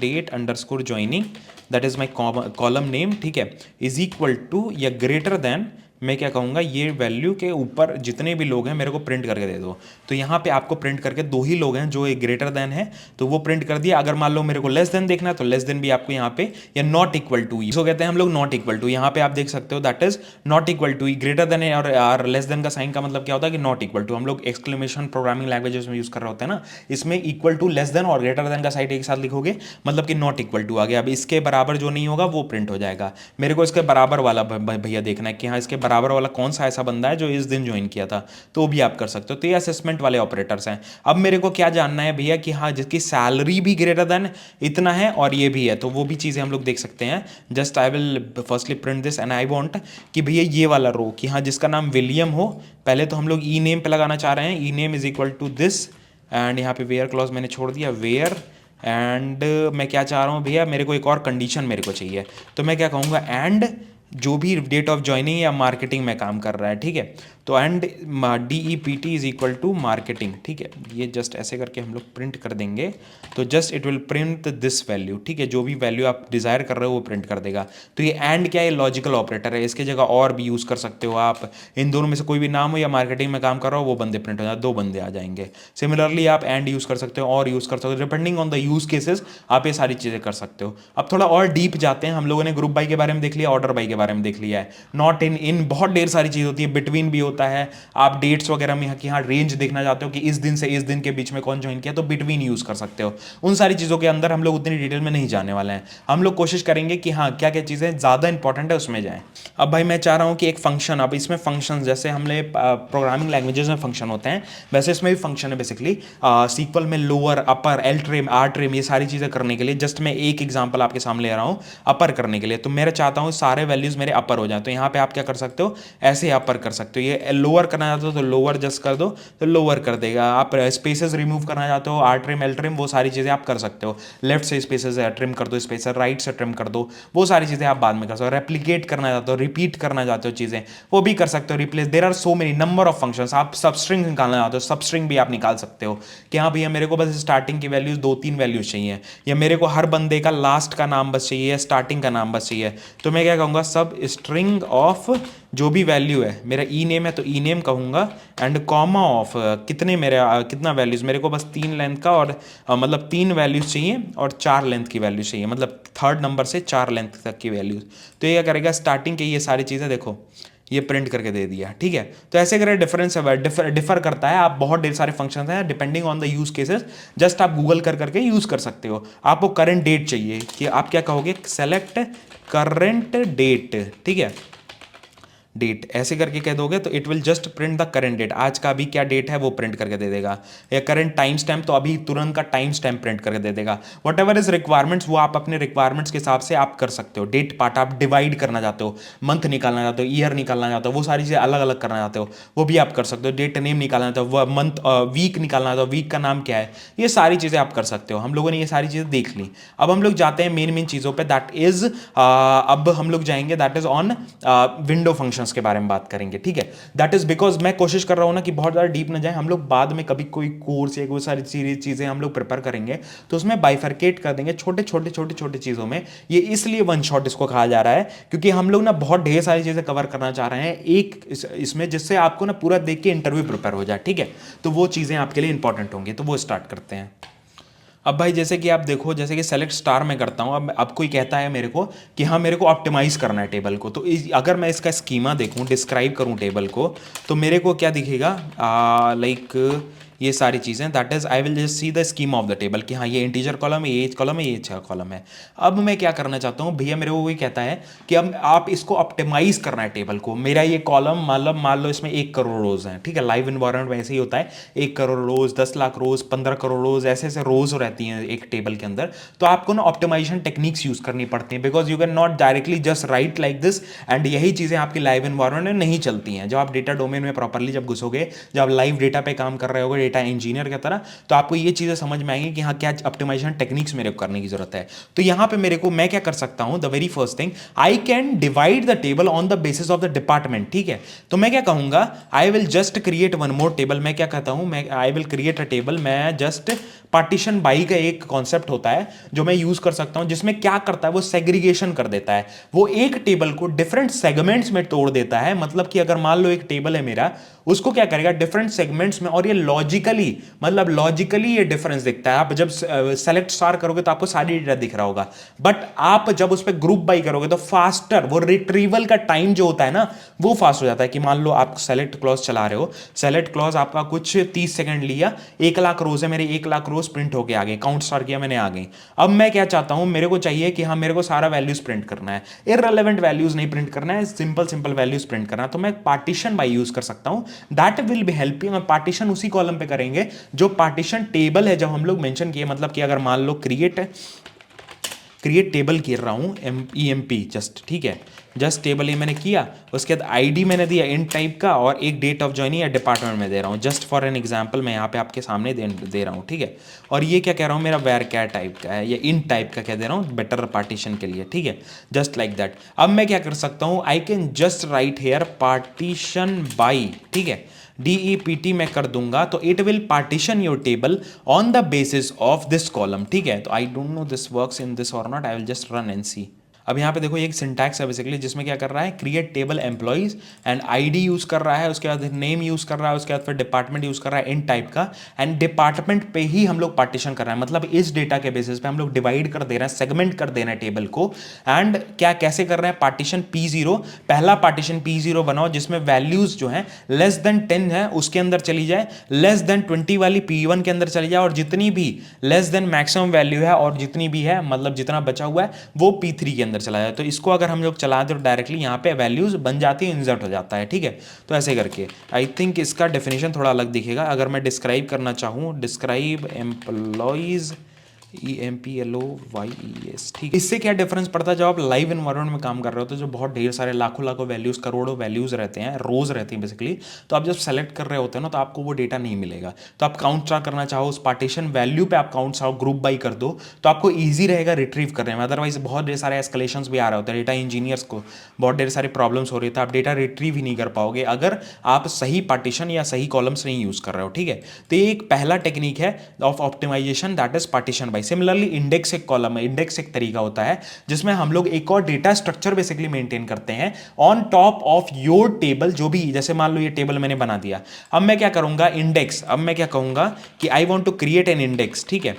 Speaker 1: date underscore joining, that is my column name, ठीक है, इज इक्वल टू या ग्रेटर देन, मैं क्या कहूँगा, ये वैल्यू के ऊपर जितने भी लोग हैं मेरे को प्रिंट करके दे दो। तो यहाँ पे आपको प्रिंट करके 2 ही लोग हैं जो एक ग्रेटर देन है, तो वो प्रिंट कर दिया। अगर मान लो मेरे को लेस देन देखना है तो लेस देन भी आपको यहाँ पे, या नॉट इक्वल टू, इसको कहते हैं हम लोग नॉट इक्वल टू। यहाँ पे आप देख सकते हो that is not equal to. Greater than और लेस देन का साइन का मतलब क्या होता है कि नॉट इक्वल टू। हम लोग एक्सक्लेमेशन प्रोग्रामिंग लैंग्वेजेस में यूज कर रहे होते हैं ना, इसमें इक्वल टू, लेस देन और ग्रेटर देन का साइड एक साथ लिखोगे, मतलब कि नॉट इक्वल टू आ गया। अब इसके बराबर जो नहीं होगा वो प्रिंट हो जाएगा। मेरे को इसके बराबर वाला भैया देखना है कि हाँ इसके बराबर वाला कौन सा ऐसा बंदा है जो इस दिन ज्वाइन किया था, तो भी आप कर सकते हो। तो ये असेसमेंट वाले ऑपरेटर्स हैं। अब मेरे को क्या जानना है भैया कि हाँ जिसकी सैलरी भी ग्रेटर देन इतना है और ये भी है, तो वो भी चीज़ें हम लोग देख सकते हैं। Just I will firstly print this and I want कि भैया ये वाला रो कि हाँ जिसका नाम विलियम हो। पहले तो हम लोग ई नेम पे लगाना चाह रहे हैं, E name is equal to this, and यहाँ पे वेयर क्लॉज मैंने छोड़ दिया, वेयर, एंड मैं क्या चाह रहा हूँ भैया, मेरे को एक और कंडीशन मेरे को चाहिए। तो मैं क्या कहूँगा, एंड जो भी डेट ऑफ ज्वाइनिंग या मार्केटिंग में काम कर रहा है, ठीक है, तो and DEPT is equal to marketing, ठीक है। ये जस्ट ऐसे करके हम लोग प्रिंट कर देंगे, तो just it will print this value, ठीक है। जो भी वैल्यू आप डिजायर कर रहे हो वो प्रिंट कर देगा। तो ये एंड क्या है, लॉजिकल ऑपरेटर है। इसके जगह और भी यूज कर सकते हो आप, इन दोनों में से कोई भी नाम हो या मार्केटिंग में काम कर रहा हो वो बंदे प्रिंट हो जाए, 2 बंदे आ जाएंगे। सिमिलरली आप एंड यूज कर सकते हो और यूज कर सकते हो, depending on the use cases आप ये सारी चीजें कर सकते हो। अब थोड़ा और डीप जाते हैं। हम लोगों ने ग्रुप बाई के बारे में देख लिया, ऑर्डर बाई के बारे में देख लिया है, नॉट इन बहुत ढेर सारी चीज होती है, बिटवीन भी होता है। आप डेट्स वगैरह में कि हाँ रेंज देखना चाहते हो कि इस दिन से इस दिन के बीच में कौन ज्वाइन किया, तो बिटवीन यूज कर सकते हो। उन सारी चीजों के अंदर हम लोग उतनी डिटेल में नहीं जाने वाले हैं। हम लोग कोशिश करेंगे कि हाँ क्या क्या चीजें ज्यादा इंपॉर्टेंट है उसमें जाएं। अब भाई मैं चाह रहा हूं कि एक फंक्शन, अब इसमें फंक्शन जैसे हमने प्रोग्रामिंग लैंग्वेजेस में फंक्शन होते हैं वैसे इसमें भी फंक्शन है बेसिकली। सीक्वल में lower, upper, L trim, R trim, ये सारी चीजें करने के लिए जस्ट मैं एक एग्जांपल आपके सामने ले रहा हूं अपर करने के लिए। तो मैं चाहता हूं सारे वैल्यूज मेरे अपर हो जाए, तो यहां पे आप क्या कर सकते हो, ऐसे अपर कर सकते हो। ये लोअर करना चाहते हो तो लोअर जस्ट कर दो तो लोअर कर देगा। आप स्पेसेस रिमूव करना चाहते हो, आर ट्रिम एल ट्रिम, वो सारी चीज़ें आप कर सकते हो। लेफ्ट से स्पेसेस ट्रिम कर दो स्पेसर, राइट से ट्रिम कर दो, वो सारी चीज़ें आप बाद में कर सकते हो। रेप्लीकेट करना चाहते हो, रिपीट करना चाहते हो चीज़ें, वो भी कर सकते हो। Replace, there are so many number of functions. आप सबस्ट्रिंग निकालना चाहते हो, सबस्ट्रिंग भी आप निकाल सकते हो कि हाँ भैया मेरे को बस स्टार्टिंग की वैल्यूज 2-3 वैल्यूज चाहिए, या मेरे को हर बंदे का लास्ट का नाम बस चाहिए, स्टार्टिंग का नाम बस चाहिए। तो मैं क्या कहूँगा, सब स्ट्रिंग ऑफ जो भी वैल्यू है, मेरा ई नेम है तो ई नेम कहूँगा, एंड कॉमा ऑफ कितने मेरे कितना वैल्यूज, मेरे को बस 3 लेंथ का और मतलब 3 वैल्यूज चाहिए और 4 लेंथ की वैल्यूज चाहिए, मतलब 3rd नंबर से 4 लेंथ तक की वैल्यूज। तो ये क्या करेगा, स्टार्टिंग के ये सारी चीज़ें देखो ये प्रिंट करके दे दिया, ठीक है। तो ऐसे करें, डिफरेंस डिफर करता है। आप बहुत ढेर सारे फंक्शंस हैं depending on the use cases, just आप गूगल कर करके यूज कर सकते हो। आपको करंट डेट चाहिए कि आप क्या कहोगे, सेलेक्ट करंट डेट, ठीक है, डेट ऐसे करके कह दोगे तो it will just print the current date, आज का अभी क्या डेट है वो प्रिंट करके दे देगा। या करंट टाइम स्टैम्प, तो अभी तुरंत का टाइम स्टैम्प प्रिंट करके दे देगा। वट एवर इज रिक्वायरमेंट्स, वो आप अपने रिक्वायरमेंट्स के हिसाब से आप कर सकते हो। डेट पार्ट आप डिवाइड करना चाहते हो, मंथ निकालना चाहते हो, ईयर निकालना चाहते हो, वो सारी चीज़ें अलग अलग करना चाहते हो, वो भी आप कर सकते हो। डेट नेम निकालना चाहते हो, मंथ वीक निकालना चाहते हो, वीक का नाम क्या है, ये सारी चीज़ें आप कर सकते हो। हम लोगों ने ये सारी चीज़ें देख ली। अब हम लोग जाते हैं मेन चीज़ों पे, दैट इज अब हम लोग जाएंगे that is on window functions के बारे में बात करेंगे, ठीक है। दैट इज बिकॉज मैं कोशिश कर रहा हूं ना कि बहुत ज़्यादा डीप ना जाए, हम लोग बाद में कभी कोई कोर्स या कोई सारी चीज़ें हम लोग प्रिपेयर करेंगे तो उसमें बाइफरकेट कर देंगे छोटे छोटे चीज़ों में। ये इसलिए वन शॉट इसको कहा जा रहा है क्योंकि हम लोग ना बहुत ढेर सारी चीज़ें कवर करना चाह रहे हैं एक इसमें, जिससे आपको ना पूरा देख के इंटरव्यू प्रिपेयर हो जाए, ठीक है। तो वो चीज़ें आपके लिए इंपॉर्टेंट होंगी, तो वो स्टार्ट करते हैं। अब भाई जैसे कि आप देखो, जैसे कि सेलेक्ट स्टार में करता हूँ, अब कोई कहता है मेरे को कि हाँ मेरे को ऑप्टिमाइज़ करना है टेबल को, तो अगर मैं इसका स्कीमा देखूँ, डिस्क्राइब करूँ टेबल को, तो मेरे को क्या दिखेगा, लाइक ये सारी चीज़ें, that is I will just see the scheme of the table कि हाँ ये इंटीजर कॉलम है, ये एज कॉलम है, ये अच्छा कॉलम है। अब मैं क्या करना चाहता हूँ भैया, मेरे को वही कहता है कि अब आप इसको ऑप्टिमाइज करना है टेबल को। मेरा ये कॉलम मतलब मान लो इसमें 1 करोड़ रोज हैं, ठीक है, लाइव इन्वायरमेंट में ऐसे ही होता है, 1 करोड़ रोज, 10 लाख रोज, 15 करोड़ रोज, ऐसे ऐसे रोज रहती हैं एक टेबल के अंदर। तो आपको ना ऑप्टिमाइजेशन टेक्निक्स यूज करनी पड़ती हैं, because you can not directly just right like this, and यही चीज़ें आपकी लाइव इन्वायरमेंट में नहीं चलती हैं। जब आप डेटा डोमेन में प्रॉपरली जब घुसोगे, जब आप लाइव डेटा पे काम कर रहे होगे डेटा इंजीनियर की तरह, तो आपको ये चीजें समझ में आएंगी कि हाँ क्या ऑप्टिमाइजेशन टेक्निक्स मेरे को करने की जरूरत है। तो यहां पे मेरे को मैं क्या कर सकता हूं, the very first thing, I can divide the table on the basis of the department, ठीक है। तो मैं क्या कहूंगा, आई will just create one more table. मैं क्या कहता हूं, मैं I will create a table, मैं जस्ट पार्टीशन बाई का एक कॉन्सेप्ट होता है जो मैं यूज कर सकता हूं, जिसमें क्या करता है वो सेग्रीगेशन कर देता है, वो एक टेबल को डिफरेंट सेगमेंट्स में तोड़ देता है। मतलब कि अगर मान लो एक टेबल है मेरा, उसको क्या करेगा डिफरेंट सेगमेंट्स में, और ये लॉजिकली, मतलब लॉजिकली ये डिफरेंस दिखता है। आप जब सेलेक्ट स्टार करोगे तो आपको सारी डेटा दिख रहा होगा, बट आप जब उस पर ग्रुप बाई करोगे तो फास्टर वो रिट्रीवल का टाइम जो होता है ना, वो फास्ट हो जाता है। कि मान लो आप सेलेक्ट क्लॉज चला रहे हो, सेलेक्ट क्लॉज आपका कुछ 30 सेकंड लिया, 1 लाख रोज है, मेरे 1 लाख रोज प्रिंट होके आ गए, काउंट स्टार किया मैंने, आ गई। अब मैं क्या चाहता हूं, मेरे को चाहिए कि हाँ मेरे को सारा वैल्यूज प्रिंट करना है, इररिलेवेंट वैल्यूज नहीं प्रिंट करना है, सिंपल वैल्यूज प्रिंट करना है। तो मैं पार्टीशन बाई यूज कर सकता हूं, that will be help you. Partition उसी कॉलम पे करेंगे जो पार्टीशन टेबल है, जब हम लोग मेंशन किए, मतलब कि अगर मान लो क्रिएट टेबल कर रहा हूँ, EMP जस्ट, ठीक है, जस्ट टेबल ये मैंने किया, उसके बाद ID मैंने दिया इन टाइप का, और एक डेट ऑफ ज्वाइनिंग या डिपार्टमेंट में दे रहा हूँ, जस्ट फॉर एन एग्जांपल मैं यहाँ पे आपके सामने दे रहा हूँ, ठीक है। और ये क्या कह रहा हूँ, मेरा वेर क्या टाइप का है, या इन टाइप का क्या दे रहा हूँ, बेटर पार्टीशन के लिए, ठीक है, जस्ट लाइक दैट। अब मैं क्या कर सकता हूँ, I can just write here partition by, ठीक है, DEPT मैं कर दूंगा, तो it will partition your table on the basis of this column, ठीक है। तो I don't know this works in this और not, I will just run and see. अब यहाँ पे देखो ये एक सिंटैक्स है बेसिकली, जिसमें क्या कर रहा है, create table employees and ID use कर रहा है, उसके बाद नेम यूज कर रहा है, उसके बाद फिर डिपार्टमेंट यूज कर रहा है इन टाइप का, एंड डिपार्टमेंट पे ही हम लोग पार्टीशन कर रहे हैं। मतलब इस डेटा के बेसिस पे हम लोग डिवाइड कर दे रहे हैं, सेगमेंट कर दे रहे हैं टेबल को। एंड क्या कैसे कर रहे हैं, पार्टीशन P0, पहला पार्टीशन P0 बनाओ जिसमें वैल्यूज जो है लेस देन 10 है उसके अंदर चली जाए, लेस देन 20 वाली P1 के अंदर चली जाए, और जितनी भी लेस देन मैक्सिमम वैल्यू है और जितनी भी है, मतलब जितना बचा हुआ है, वो P3 के अंदर चला जाए। तो इसको अगर हम लोग चला दें तो डायरेक्टली यहाँ पे वैल्यूज बन जाती है, इंसर्ट हो जाता है, ठीक है। तो ऐसे करके आई थिंक इसका डेफिनेशन थोड़ा अलग दिखेगा। अगर मैं डिस्क्राइब करना चाहूँ, डिस्क्राइब एम्प्लॉइज EMPLOYES, ठीक है। इससे क्या डिफरेंस पड़ता है, जब आप लाइव एनवायरनमेंट में काम कर रहे हो तो जो बहुत ढेर सारे लाखों लाखों वैल्यूज, करोड़ों वैल्यूज रहते हैं, रोज रहती हैं बेसिकली, तो आप जब सेलेक्ट कर रहे होते हैं ना तो आपको वो डेटा नहीं मिलेगा। तो आप काउंट चार करना चाहो उस पार्टीशन वैल्यू पे, आप काउंट चाहो ग्रुप बाई कर दो, तो आपको ईजी रहेगा रिट्रीव करने में। अदरवाइज बहुत ढेर सारे एस्केलेशंस भी आ रहे होते हैं, डेटा इंजीनियर्स को बहुत ढेर सारे प्रॉब्लम्स हो रही है, तो आप डेटा रिट्रीव ही नहीं कर पाओगे अगर आप सही पार्टीशन या सही कॉलम्स नहीं यूज कर रहे हो, ठीक है। तो ये एक पहला टेक्निक है of optimization, that is partition by. Similarly index एक कॉलम है, इंडेक्स एक तरीका होता है जिसमें हम लोग एक और डेटा स्ट्रक्चर बेसिकली मेंटेन करते हैं on top of your table. जो भी, जैसे मान लो ये टेबल मैंने बना दिया, अब मैं क्या करूंगा, इंडेक्स, अब मैं क्या कहूंगा कि I want to create an index, ठीक है।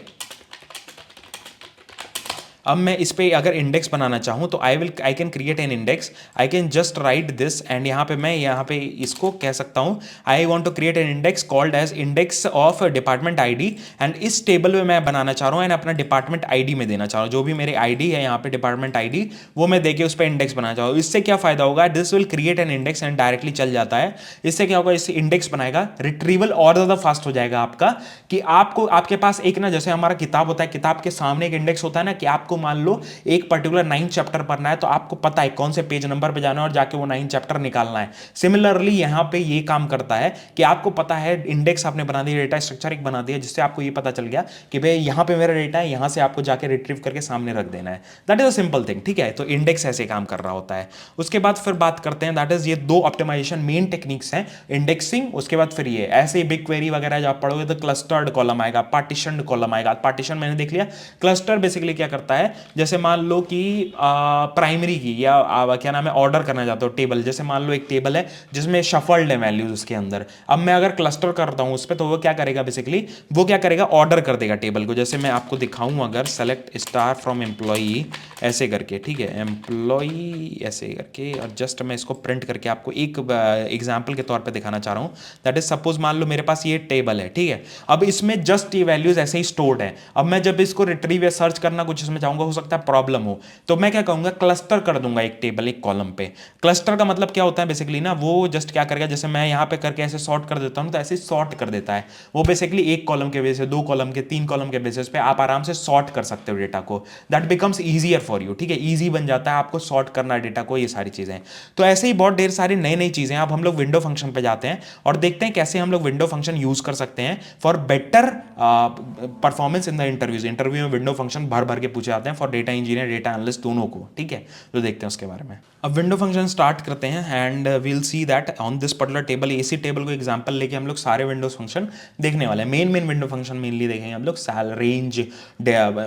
Speaker 1: अब मैं इस पे अगर इंडेक्स बनाना चाहूँ तो I can create an index, I can just write this, and यहाँ पे मैं यहाँ पे इसको कह सकता हूँ I want to create an index called as index of department ID, and इस टेबल में मैं बनाना चाह रहा हूँ एंड अपना डिपार्टमेंट आईडी में देना चाह रहा हूँ, जो भी मेरे आईडी है यहाँ पे डिपार्टमेंट आईडी, वो मैं देके उस पर इंडेक्स बनाना चाह रहा हूँ। इससे क्या फायदा होगा, this will create an index and directly चल जाता है। इससे क्या होगा, इससे इंडेक्स बनाएगा, रिट्रीवल और ज़्यादा फास्ट हो जाएगा आपका, कि आपको आपके पास एक ना, जैसे हमारा किताब होता है, किताब के सामने एक इंडेक्स होता है ना, कि आपको मान लो एक पर्टिकुलर 9 चैप्टर पढ़ना है तो आपको पता है कौन से पेज नंबर पे जाना है और जाके वो 9 चैप्टर निकालना है। सिमिलरली यहां पे ये काम करता है कि आपको पता है इंडेक्स आपने बना दिया, डेटा स्ट्रक्चर एक बना दिया, जिससे आपको ये पता चल गया कि भाई यहां पे मेरा डेटा है, यहां से आपको जाके रिट्रीव करके सामने रख देना है। That is a simple thing, ठीक है। तो इंडेक्स ऐसे काम कर रहा होता है। उसके बाद फिर बात करते हैं, दैट इज ये दो ऑप्टिमाइजेशन मेन टेक्निक्स हैं, इंडेक्सिंग, उसके बाद फिर ये ऐसे बिग क्वेरी वगैरह जब आप पढ़ोगे तो क्लस्टर्ड कॉलम आएगा, पार्टीशनड कॉलम आएगा। पार्टीशन मैंने देख लिया। क्लस्टर बेसिकली क्या करता है, जैसे मान लो कि प्राइमरी की या क्या नाम है, ऑर्डर करना चाहते हो टेबल, जैसे मान लो एक टेबल है जिसमें शफल्ड है वैल्यूज उसके अंदर, अब मैं अगर क्लस्टर करता हूं उस पर, तो वो क्या करेगा बेसिकली, वो क्या करेगा, ऑर्डर कर देगा टेबल को। जैसे मैं आपको दिखाऊं, अगर सेलेक्ट स्टार फ्रॉम एम्प्लॉई ऐसे करके, ठीक है, एम्प्लॉई ऐसे करके, और जस्ट मैं इसको प्रिंट करके आपको एक एग्जाम्पल के तौर पर दिखाना चाह रहा हूं। दैट इज सपोज मान लो मेरे पास ये टेबल है, ठीक है, अब इसमें जस्ट ये वैल्यूज ऐसे ही स्टोर्ड है। अब मैं जब इसको रिट्रीव या सर्च करना कुछ इसमें चाहूंगा, हो सकता है प्रॉब्लम हो, तो मैं क्या कहूंगा, क्लस्टर कर दूंगा एक टेबल एक कॉलम पे। क्लस्टर का मतलब क्या होता है बेसिकली ना, वो जस्ट क्या करेगा, जैसे मैं यहां पे करके ऐसे सॉर्ट कर देता हूं तो ऐसे सॉर्ट कर देता है वो बेसिकली, एक कॉलम के बेसिस, दो कॉलम के, तीन कॉलम के बेसिस पे आप आराम से सॉर्ट कर सकते हो डेटा को। That becomes easier for you, ठीक है, ईजी बन जाता है आपको सॉर्ट करना डेटा को, ये सारी चीजें। तो ऐसे ही बहुत ढेर सारी नई नई चीजें। अब हम लोग विंडो फंक्शन पे जाते हैं और देखते हैं कैसे हम लोग विंडो फंक्शन यूज कर सकते हैं for better performance in the interviews. Interview में विंडो फंक्शन भर भर के पूछे जाते हैं for data engineer, data analyst दोनों को, ठीक है। तो देखते हैं उसके बारे में। अब विंडो फंक्शन स्टार्ट करते हैं and we'll see that on this particular table, इसी टेबल को एग्जांपल लेके हम लोग सारे विंडोज फंक्शन देखने वाले हैं। मेन विंडो फंक्शन मेनली देखेंगे हम लोग, सैल रेंज,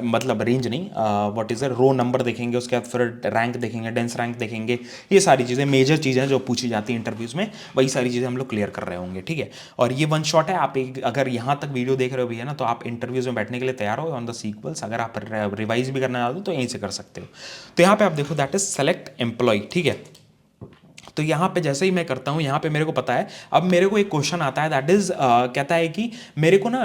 Speaker 1: मतलब रेंज नहीं, व्हाट इज रो नंबर देखेंगे, उसके बाद फिर रैंक देखेंगे, डेंस रैंक देखेंगे। ये सारी चीज़ें मेजर चीज़ें जो पूछी जाती हैं इंटरव्यूज में, वही सारी चीज़ें हम लोग क्लियर कर रहे होंगे, ठीक है। और ये वन शॉट है, आप अगर यहाँ तक वीडियो देख रहे हो भी है ना, तो आप इंटरव्यूज में बैठने के लिए तैयार हो ऑन द सीक्वल्स। अगर आप रिवाइज भी करना चाहते हो तो यहीं से कर सकते हो। तो यहाँ पे आप देखो, दैट इज सेलेक्ट एम्प्लॉय, ठीक है। तो यहाँ पे जैसे ही मैं करता हूँ, यहाँ पे मेरे को पता है, अब मेरे को एक क्वेश्चन आता है, दैट इज कहता है कि मेरे को ना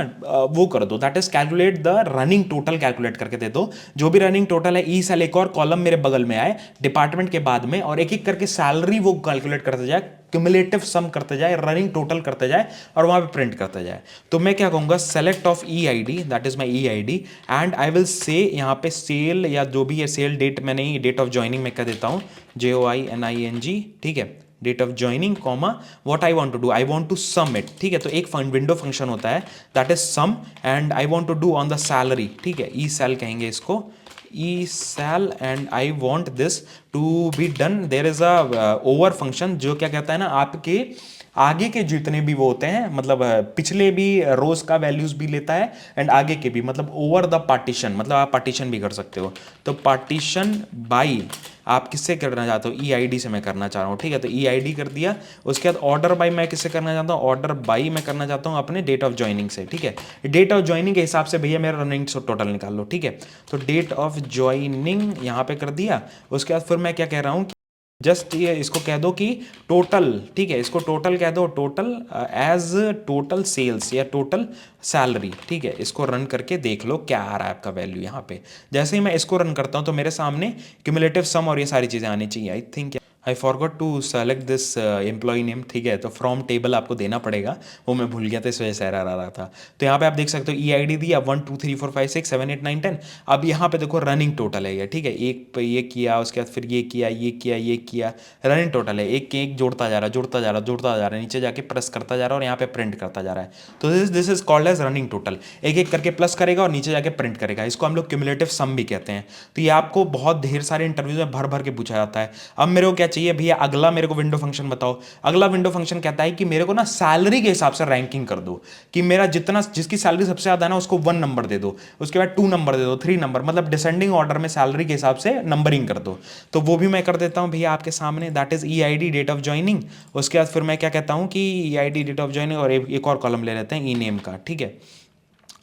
Speaker 1: वो कर दो, that is calculate the running total, calculate करके दे दो, जो भी रनिंग टोटल है। ई सेल एक और कॉलम मेरे बगल में आए डिपार्टमेंट के बाद में, और एक एक करके सैलरी वो कैलकुलेट करते जाए, क्यूमुलेटिव सम करते जाए, रनिंग टोटल करते जाए, और वहां पे प्रिंट करते जाए। तो मैं क्या कहूंगा, select of E I D, that is my E I D, and I will से यहाँ पे सेल या जो भी है सेल डेट, मैं नहीं, डेट ऑफ ज्वाइनिंग मैं कह देता हूँ, JOINING, ठीक है, date of joining, comma what I want to do, I want to sum it, ठीक है। तो एक विंडो फंक्शन होता है that is sum, and I want to do on the salary, ठीक है, ई सेल कहेंगे इसको, e sal, and I want this to be done. There is a over function जो क्या कहता है ना, आपके आगे के जितने भी वो होते हैं, मतलब पिछले भी रोज का वैल्यूज भी लेता है एंड आगे के भी, मतलब ओवर द पार्टीशन, मतलब आप पार्टीशन भी कर सकते हो। तो पार्टीशन बाई आप किससे करना चाहते हो, EID से मैं करना चाह रहा हूँ, ठीक है। तो EID कर दिया। उसके बाद ऑर्डर बाई मैं किससे करना चाहता हूँ, ऑर्डर बाई मैं करना चाहता हूँ अपने डेट ऑफ ज्वाइनिंग से, ठीक है। डेट ऑफ ज्वाइनिंग के हिसाब से भैया मेरा रनिंग टोटल निकाल लो, ठीक है। तो डेट ऑफ ज्वाइनिंग यहाँ पे कर दिया। उसके बाद फिर मैं क्या कह रहा हूँ, जस्ट ये इसको कह दो कि टोटल, ठीक है, इसको टोटल कह दो, टोटल एज टोटल सेल्स या टोटल सैलरी, ठीक है। इसको रन करके देख लो क्या आ रहा है आपका वैल्यू यहाँ पे। जैसे ही मैं इसको रन करता हूँ तो मेरे सामने क्यूमुलेटिव सम और ये सारी चीज़ें आनी चाहिए, I think. I forgot to select this employ name, ठीक है, तो फ्रॉम टेबल आपको देना पड़ेगा, वो मैं भूल गया था, इस वजह से एरर आ रहा था। तो यहाँ पे आप देख सकते हो EID दिया 1 2 3 4 5 6 7 8 9 10। अब यहाँ पे देखो रनिंग टोटल है ये, ठीक है, एक पे ये किया, उसके बाद फिर ये किया, ये किया, ये किया, रनिंग टोटल है, एक एक जोड़ता जा रहा है, जोड़ता जा रहा है, जोड़ता जा रहा है, नीचे जाके प्रेस करता जा रहा है और यहाँ पे प्रिंट करता जा रहा है। तो this is called as running total, एक एक करके प्लस करेगा और नीचे जाके प्रिंट करेगा, इसको हम लोग क्यूमुलेटिव सम भी कहते हैं। तो ये आपको बहुत ढेर सारे इंटरव्यूज में भर भर के पूछा जाता है। अब मेरे को क्या चाहिए भैया, अगला मेरे को विंडो फंक्शन बताओ। अगला विंडो फंक्शन कहता है कि मेरे को ना सैलरी के हिसाब से रैंकिंग कर दो, कि मेरा जितना जिसकी सैलरी सबसे ज्यादा है ना उसको 1 नंबर दे दो, उसके बाद 2 नंबर दे दो, 3 नंबर, मतलब डिसेंडिंग ऑर्डर में सैलरी के हिसाब से नंबरिंग कर दो। तो वो भी मैं कर देता हूं भैया आपके सामने, that is EID date of joining. उसके बाद फिर मैं क्या कहता हूं कि EID डेट ऑफ ज्वाइनिंग, और एक और कॉलम ले लेते हैं ई नेम का, ठीक है,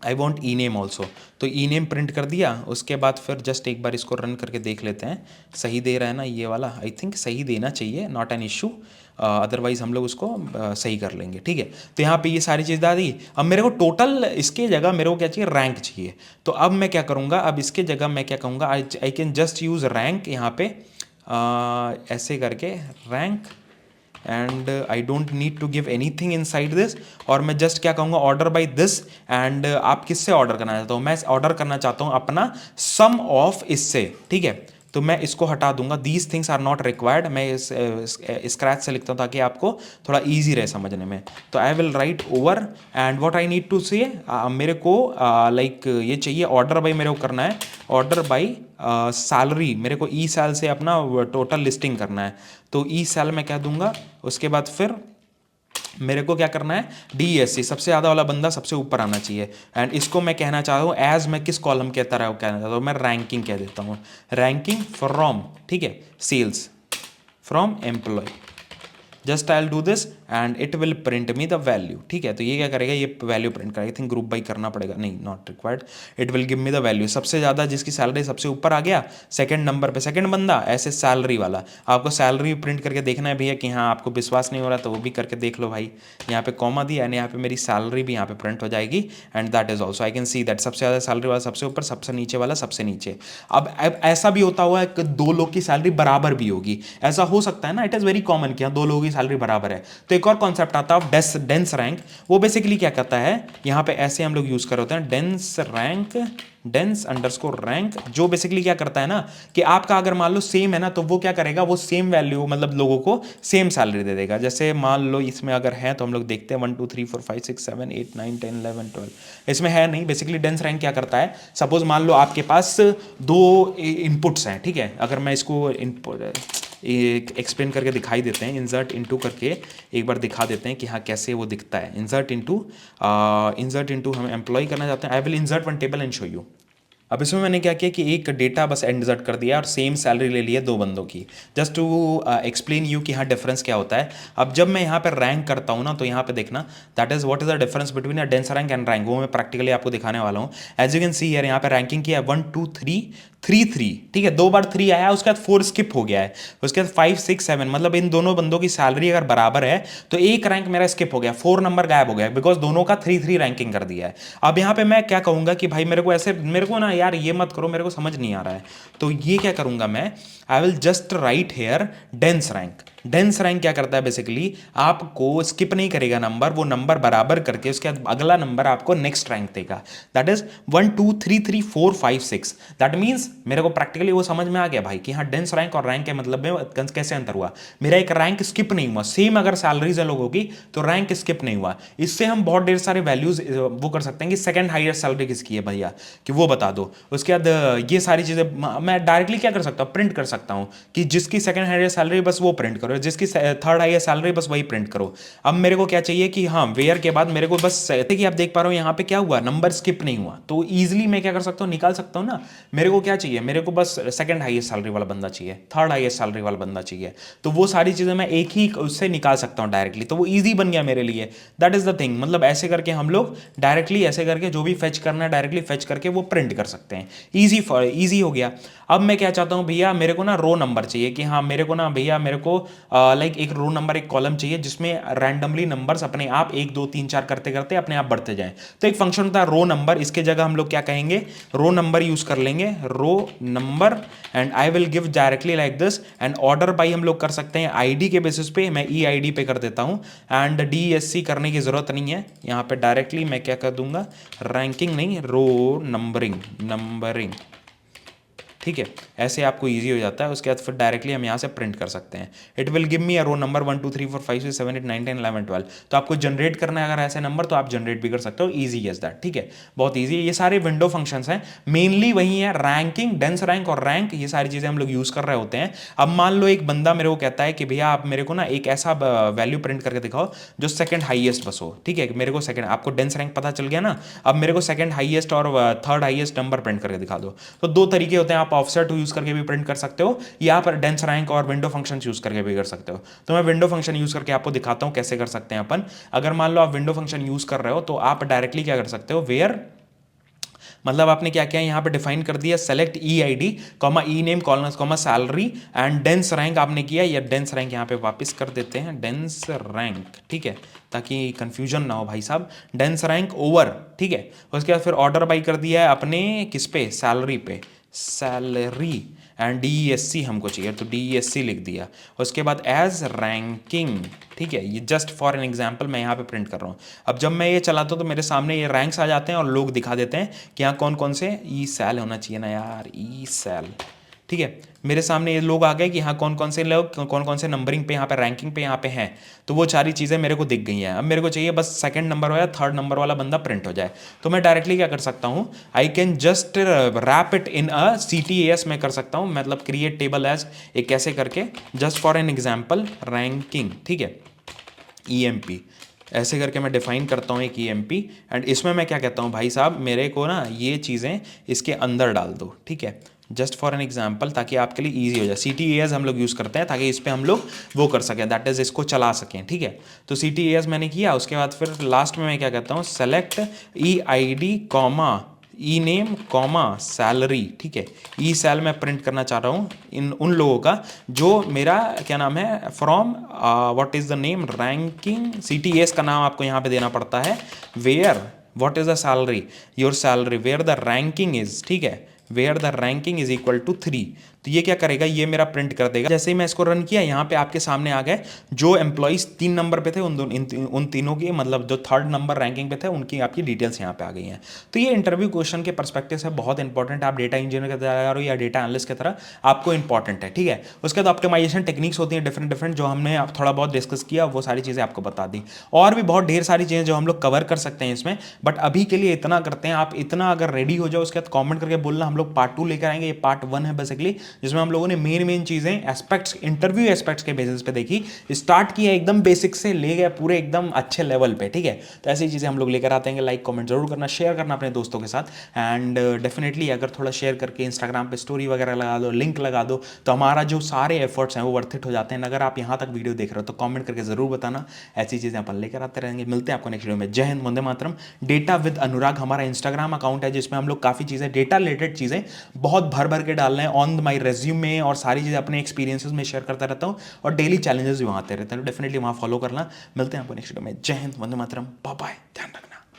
Speaker 1: I want E name also. तो ई नेम प्रिंट कर दिया। उसके बाद फिर जस्ट एक बार इसको रन करके देख लेते हैं सही दे रहा है ना ये वाला, आई थिंक सही देना चाहिए, नॉट एन इशू, अदरवाइज हम लोग उसको सही कर लेंगे, ठीक है। तो यहाँ पे ये सारी चीज़ डाल दी। अब मेरे को टोटल इसके जगह मेरे को क्या चाहिए, रैंक चाहिए। तो अब मैं क्या करूँगा, अब इसके जगह मैं क्या कहूँगा, I can just use rank यहाँ पे, ऐसे करके rank, and I don't need to give anything inside this. और मैं जस्ट क्या कहूँगा, ऑर्डर बाय दिस। एंड आप किससे ऑर्डर करना चाहता हूँ, मैं ऑर्डर करना चाहता हूँ अपना सम ऑफ इससे, ठीक है। तो मैं इसको हटा दूंगा, these things are not required, मैं इस स्क्रैच से लिखता हूँ ताकि आपको थोड़ा ईजी रहे समझने में। तो I will write over and what I need to say, मेरे को लाइक ये चाहिए, ऑर्डर बाई मेरे को करना है, ऑर्डर बाई सैलरी, मेरे को ई सैल से अपना टोटल लिस्टिंग करना है। तो ई सैल मैं कह दूंगा। उसके बाद फिर मेरे को क्या करना है, DESC, सबसे ज़्यादा वाला बंदा सबसे ऊपर आना चाहिए। एंड इसको मैं कहना चाहता हूँ एज, मैं किस कॉलम के तरह कहना चाहता हूँ, मैं रैंकिंग कह देता हूँ, रैंकिंग फ्रॉम, ठीक है, sales from employ. Just I will do this and it will print me the value, ठीक है। तो ये क्या करेगा, ये वैल्यू प्रिंट करेगा, आई थिंक ग्रुप बाई करना पड़ेगा, नहीं not required, it will give me the value. सबसे ज़्यादा जिसकी सैलरी सबसे ऊपर आ गया, सेकंड नंबर पे सेकंड बंदा, ऐसे सैलरी वाला। आपको सैलरी प्रिंट करके देखना है भैया कि हाँ आपको विश्वास नहीं हो रहा तो वो भी करके देख लो भाई। यहाँ पे कॉमा दिया एंड यहाँ पे मेरी सैलरी भी यहाँ पे प्रिंट हो जाएगी। And that is also I can see that सबसे ज़्यादा सैलरी वाला सबसे ऊपर, सबसे नीचे वाला सबसे नीचे। अब ऐसा भी होता हुआ कि 2 लोग की सैलरी बराबर भी होगी, ऐसा हो सकता है ना, इट इज़ वेरी कॉमन कि हाँ 2 लोगों की सैलरी बराबर है। तो एक और कॉन्सेप्ट आता है डेंस रैंक। वो बेसिकली क्या कहता है, यहाँ पे ऐसे हम लोग यूज कर होते हैं dense rank, dense underscore rank, जो बेसिकली क्या करता है ना कि आपका अगर मान लो सेम है ना, तो वो क्या करेगा, वो सेम वैल्यू, मतलब लोगों को सेम सैलरी दे देगा। जैसे मान लो इसमें अगर है तो हम लोग देखते हैं 1 2 3 4 5 6 7 8 9 10 11 12, इसमें है नहीं। बेसिकली डेंस रैंक क्या करता है, सपोज मान लो आपके पास 2 इनपुट्स हैं, ठीक है, अगर मैं इसको इनपुट एक्सप्लेन करके दिखाई देते हैं, इंसर्ट इनटू करके एक बार दिखा देते हैं कि हाँ कैसे वो दिखता है। इंसर्ट इनटू हम एम्प्लॉय करना चाहते हैं, I will insert one table and show you. अब इसमें मैंने क्या किया कि एक डेटा बस इंसर्ट कर दिया और सेम सैलरी ले लिया 2 बंदों की, जस्ट टू एक्सप्लेन यू कि हाँ डिफरेंस क्या होता है। अब जब मैं यहाँ पे रैंक करता हूँ ना, तो यहाँ पे देखना, that is what is the difference between a dense rank and rank, वो मैं प्रैक्टिकली आपको दिखाने वाला हूँ। एज यू कैन सी यार, यहाँ पे रैंकिंग किया है 1 2 3 3 3, ठीक है, 2 बार 3 आया, उसके बाद 4 स्किप हो गया है, उसके बाद 5 6 7, मतलब इन दोनों बंदों की सैलरी अगर बराबर है तो एक रैंक मेरा स्किप हो गया, 4 नंबर गायब हो गया, बिकॉज दोनों का 3 3 रैंकिंग कर दिया है। अब यहाँ पे मैं क्या कहूँगा कि भाई मेरे को ऐसे, मेरे को ना यार ये मत करो, मेरे को समझ नहीं आ रहा है। तो ये क्या करूँगा मैं, I will just write here dense rank. Dense rank क्या करता है, बेसिकली आपको स्किप नहीं करेगा नंबर, वो नंबर बराबर करके उसके बाद अगला नंबर आपको नेक्स्ट रैंक देगा। That is 1 2 3 3 4 5 6। दैट मीन्स मेरे को प्रैक्टिकली वो समझ में आ गया भाई कि हाँ डेंस रैंक और रैंक के मतलब में कैसे अंतर हुआ। मेरा एक रैंक स्किप नहीं हुआ, सेम अगर सैलरीज है लोगों की तो रैंक स्किप नहीं हुआ। इससे हम बहुत ढेर सारे वैल्यूज वो कर सकते हैं कि सेकंड हाईएस्ट सैलरी किसकी है भैया, कि वो बता दो। उसके बाद ये सारी चीजें मैं डायरेक्टली क्या कर सकता हूँ, प्रिंट कर सकता हूँ कि जिसकी सेकंड हाईएस्ट सैलरी बस वो प्रिंट करो, जिसकी थर्ड हाईएस्ट सैलरी बस वही प्रिंट करो। अब मेरे को क्या चाहिए कि हाँ वेयर के बाद मेरे को बस, कि आप देख पा रहे हो यहाँ पे क्या हुआ, नंबर स्किप नहीं हुआ। तो इजीली मैं क्या कर सकता हूँ, निकाल सकता हूँ ना। मेरे को क्या चाहिए, मेरे को बस सेकंड हाईएस्ट सैलरी वाला बंदा चाहिए, थर्ड हाईएस्ट सैलरी वाला बंदा चाहिए। तो वो सारी चीजें मैं एक ही उससे निकाल सकता हूँ डायरेक्टली, तो वो ईजी बन गया मेरे लिए। दैट इज द थिंग, मतलब ऐसे करके हम लोग डायरेक्टली ऐसे करके जो भी फेच करना है डायरेक्टली फेच करके वो प्रिंट कर सकते हैं। ईजी हो गया। अब मैं क्या चाहता हूँ भैया, मेरे को ना रो नंबर चाहिए कि हाँ मेरे को ना भैया, मेरे को लाइक एक रो नंबर एक कॉलम चाहिए जिसमें रैंडमली नंबर्स अपने आप 1 2 3 4 करते करते अपने आप बढ़ते जाएं। तो एक फंक्शन होता है रो नंबर, इसके जगह हम लोग क्या कहेंगे, रो नंबर यूज कर लेंगे, row number, and I will give directly like this. And order by हम लोग कर सकते हैं आईडी के बेसिस पे, मैं ई आई डी पे कर देता हूं। एंड DSC करने की जरूरत नहीं है, यहां पे डायरेक्टली मैं क्या कर दूंगा, रैंकिंग नहीं, रो नंबरिंग। ठीक है, ऐसे आपको इजी हो जाता है। उसके बाद फिर डायरेक्टली हम यहाँ से प्रिंट कर सकते हैं। It will give me a row number 1 2 3 4 5 6 7 8 9 10 11 12। तो आपको जनरेट करना है अगर ऐसे नंबर, तो आप जनरेट भी कर सकते हो, ईजी एज दैट। ठीक है, बहुत ईजी है। ये सारे विंडो फंक्शंस हैं, मेनली वही है, रैंकिंग, डेंस रैंक और रैंक, ये सारी चीज़ें हम लोग यूज़ कर रहे होते हैं। अब मान लो एक बंदा मेरे को कहता है कि भैया आप मेरे को ना एक ऐसा वैल्यू प्रिंट करके दिखाओ जो सेकंड हाईएस्ट बस हो। ठीक है, मेरे को सेकंड, आपको डेंस रैंक पता चल गया ना, अब मेरे को सेकंड हाईएस्ट और थर्ड हाईएस्ट नंबर प्रिंट करके दिखा दो। तो दो तरीके होते हैं, आप ऑफसेट यूज करके भी प्रिंट कर सकते हो, या पर डेंस रैंक और विंडो फंक्शन यूज करके भी कर सकते हो। तो मैं विंडो फंक्शन यूज करके आपको दिखाता हूं कैसे कर सकते हैं अपन। अगर मान लो आप विंडो फंक्शन यूज कर रहे हो तो आप डायरेक्टली क्या कर सकते हो, वेयर, मतलब आपने क्या किया यहाँ पे डिफाइन कर दिया, select E I D comma E name column comma salary and dense rank आपने किया, या डेंस रैंक यहाँ पे वापस कर देते हैं, डेंस रैंक। ठीक है, ताकि कंफ्यूजन ना हो भाई साहब, डेंस रैंक ओवर। ठीक है, उसके बाद फिर ऑर्डर बाई कर दिया है अपने किस पे, सैलरी पे, सैलरी, एंड DESC हमको चाहिए तो DESC लिख दिया। उसके बाद एज रैंकिंग। ठीक है, ये जस्ट फॉर एन एग्जांपल मैं यहाँ पे प्रिंट कर रहा हूँ। अब जब मैं ये चलाता हूँ तो मेरे सामने ये रैंक्स आ जाते हैं और लोग दिखा देते हैं कि यहाँ कौन कौन से, ई सैल होना चाहिए ना यार, ई सैल। ठीक है, मेरे सामने ये लोग आ गए कि हाँ कौन कौन से लोग कौन कौन से नंबरिंग पे यहाँ पे रैंकिंग पे यहाँ पे हैं, तो वो सारी चीज़ें मेरे को दिख गई हैं। अब मेरे को चाहिए बस सेकंड नंबर या थर्ड नंबर वाला बंदा प्रिंट हो जाए, तो मैं डायरेक्टली क्या कर सकता हूँ, I can just wrap it in a CTAS में कर सकता हूँ, मतलब क्रिएट टेबल एज एक कैसे करके, just for an example ranking. ठीक है, EMP ऐसे करके मैं डिफाइन करता हूँ एक EMP, एंड इसमें मैं क्या कहता हूँ, भाई साहब मेरे को ना ये चीज़ें इसके अंदर डाल दो। ठीक है, जस्ट फॉर एन एग्जाम्पल, ताकि आपके लिए ईजी हो जाए। CTAS हम लोग यूज़ करते हैं ताकि इस पर हम लोग वो कर सकें, दैट इज़ इसको चला सकें। ठीक है, तो CTAS मैंने किया, उसके बाद फिर लास्ट में मैं क्या कहता हूँ, सेलेक्ट EID कॉमा ई नेम कॉमा सैलरी। ठीक है, ई सैल मैं प्रिंट करना चाह रहा हूँ इन उन लोगों का जो मेरा क्या नाम है, from what is the name, ranking. CTAS का नाम आपको यहाँ पे देना पड़ता है, where what is the salary, your salary, where the ranking is. ठीक है, where the ranking is equal to 3। तो ये क्या करेगा, ये मेरा प्रिंट कर देगा। जैसे ही मैं इसको रन किया, यहाँ पे आपके सामने आ गए जो एम्प्लॉइज 3 नंबर पे थे उन तीनों की, मतलब जो थर्ड नंबर रैंकिंग पे थे उनकी आपकी डिटेल्स यहाँ पे आ गई हैं। तो ये इंटरव्यू क्वेश्चन के परस्पेक्टिव से बहुत इंपॉर्टेंट है, आप डेटा इंजीनियर की तरह तैयार हो या डेटा एनालिस्ट की तरह, आपको इंपॉर्टेंट है। ठीक है, उसके बाद ऑप्टिमाइजेशन टेक्निक्स होती हैं डिफरेंट डिफरेंट, जो हमने आप थोड़ा बहुत डिस्कस किया, वो सारी चीज़ें आपको बता दी। और भी बहुत ढेर सारी चीज़ें जो हम लोग कवर कर सकते हैं इसमें, बट अभी के लिए इतना करते हैं। आप इतना अगर रेडी हो जाओ, उसके बाद कॉमेंट करके बोलना, हम लोग पार्ट 2 लेकर आएंगे। ये पार्ट 1 है बेसिकली, जिसमें हम लोगों ने मेन चीजें एस्पेक्ट्स, इंटरव्यू एस्पेक्ट्स के बेसिस पे देखी, स्टार्ट किया एकदम बेसिक से, ले गए पूरे एकदम अच्छे लेवल पे। ठीक है, तो ऐसी चीजें हम लोग लेकर आते हैं। लाइक कमेंट जरूर करना, शेयर करना अपने दोस्तों के साथ, एंड डेफिनेटली अगर थोड़ा शेयर करके इंस्टाग्राम पे स्टोरी वगैरह लगा दो, लिंक लगा दो, तो हमारा जो सारे एफर्ट्स हैं वो वर्थ इट हो जाते हैं। अगर आप यहाँ तक वीडियो देख रहे हो तो कॉमेंट करके जरूर बताना, ऐसी चीजें अपन लेकर आते रहेंगे। मिलते हैं आपको नेक्स्ट वीडियो में। जय हिंद, वंदे मातरम। डेटा विद अनुराग हमारा इंस्टाग्राम अकाउंट है, जिसमें हम लोग काफी चीजें, डेटा रिलेटेड चीजें बहुत भर भर के डाल रहे हैं ऑन माई रेज्यूमे, और सारी चीजें अपने एक्सपीरियंसेस में शेयर करता रहता हूँ, और डेली चैलेंजेस भी वहाँ आते रहते हैं, तो डेफिनेटली वहाँ फॉलो करना। मिलते हैं आपको नेक्स्ट वीडियो में। जय हिंद, वंदे मातरम, बाय बाय, ध्यान रखना।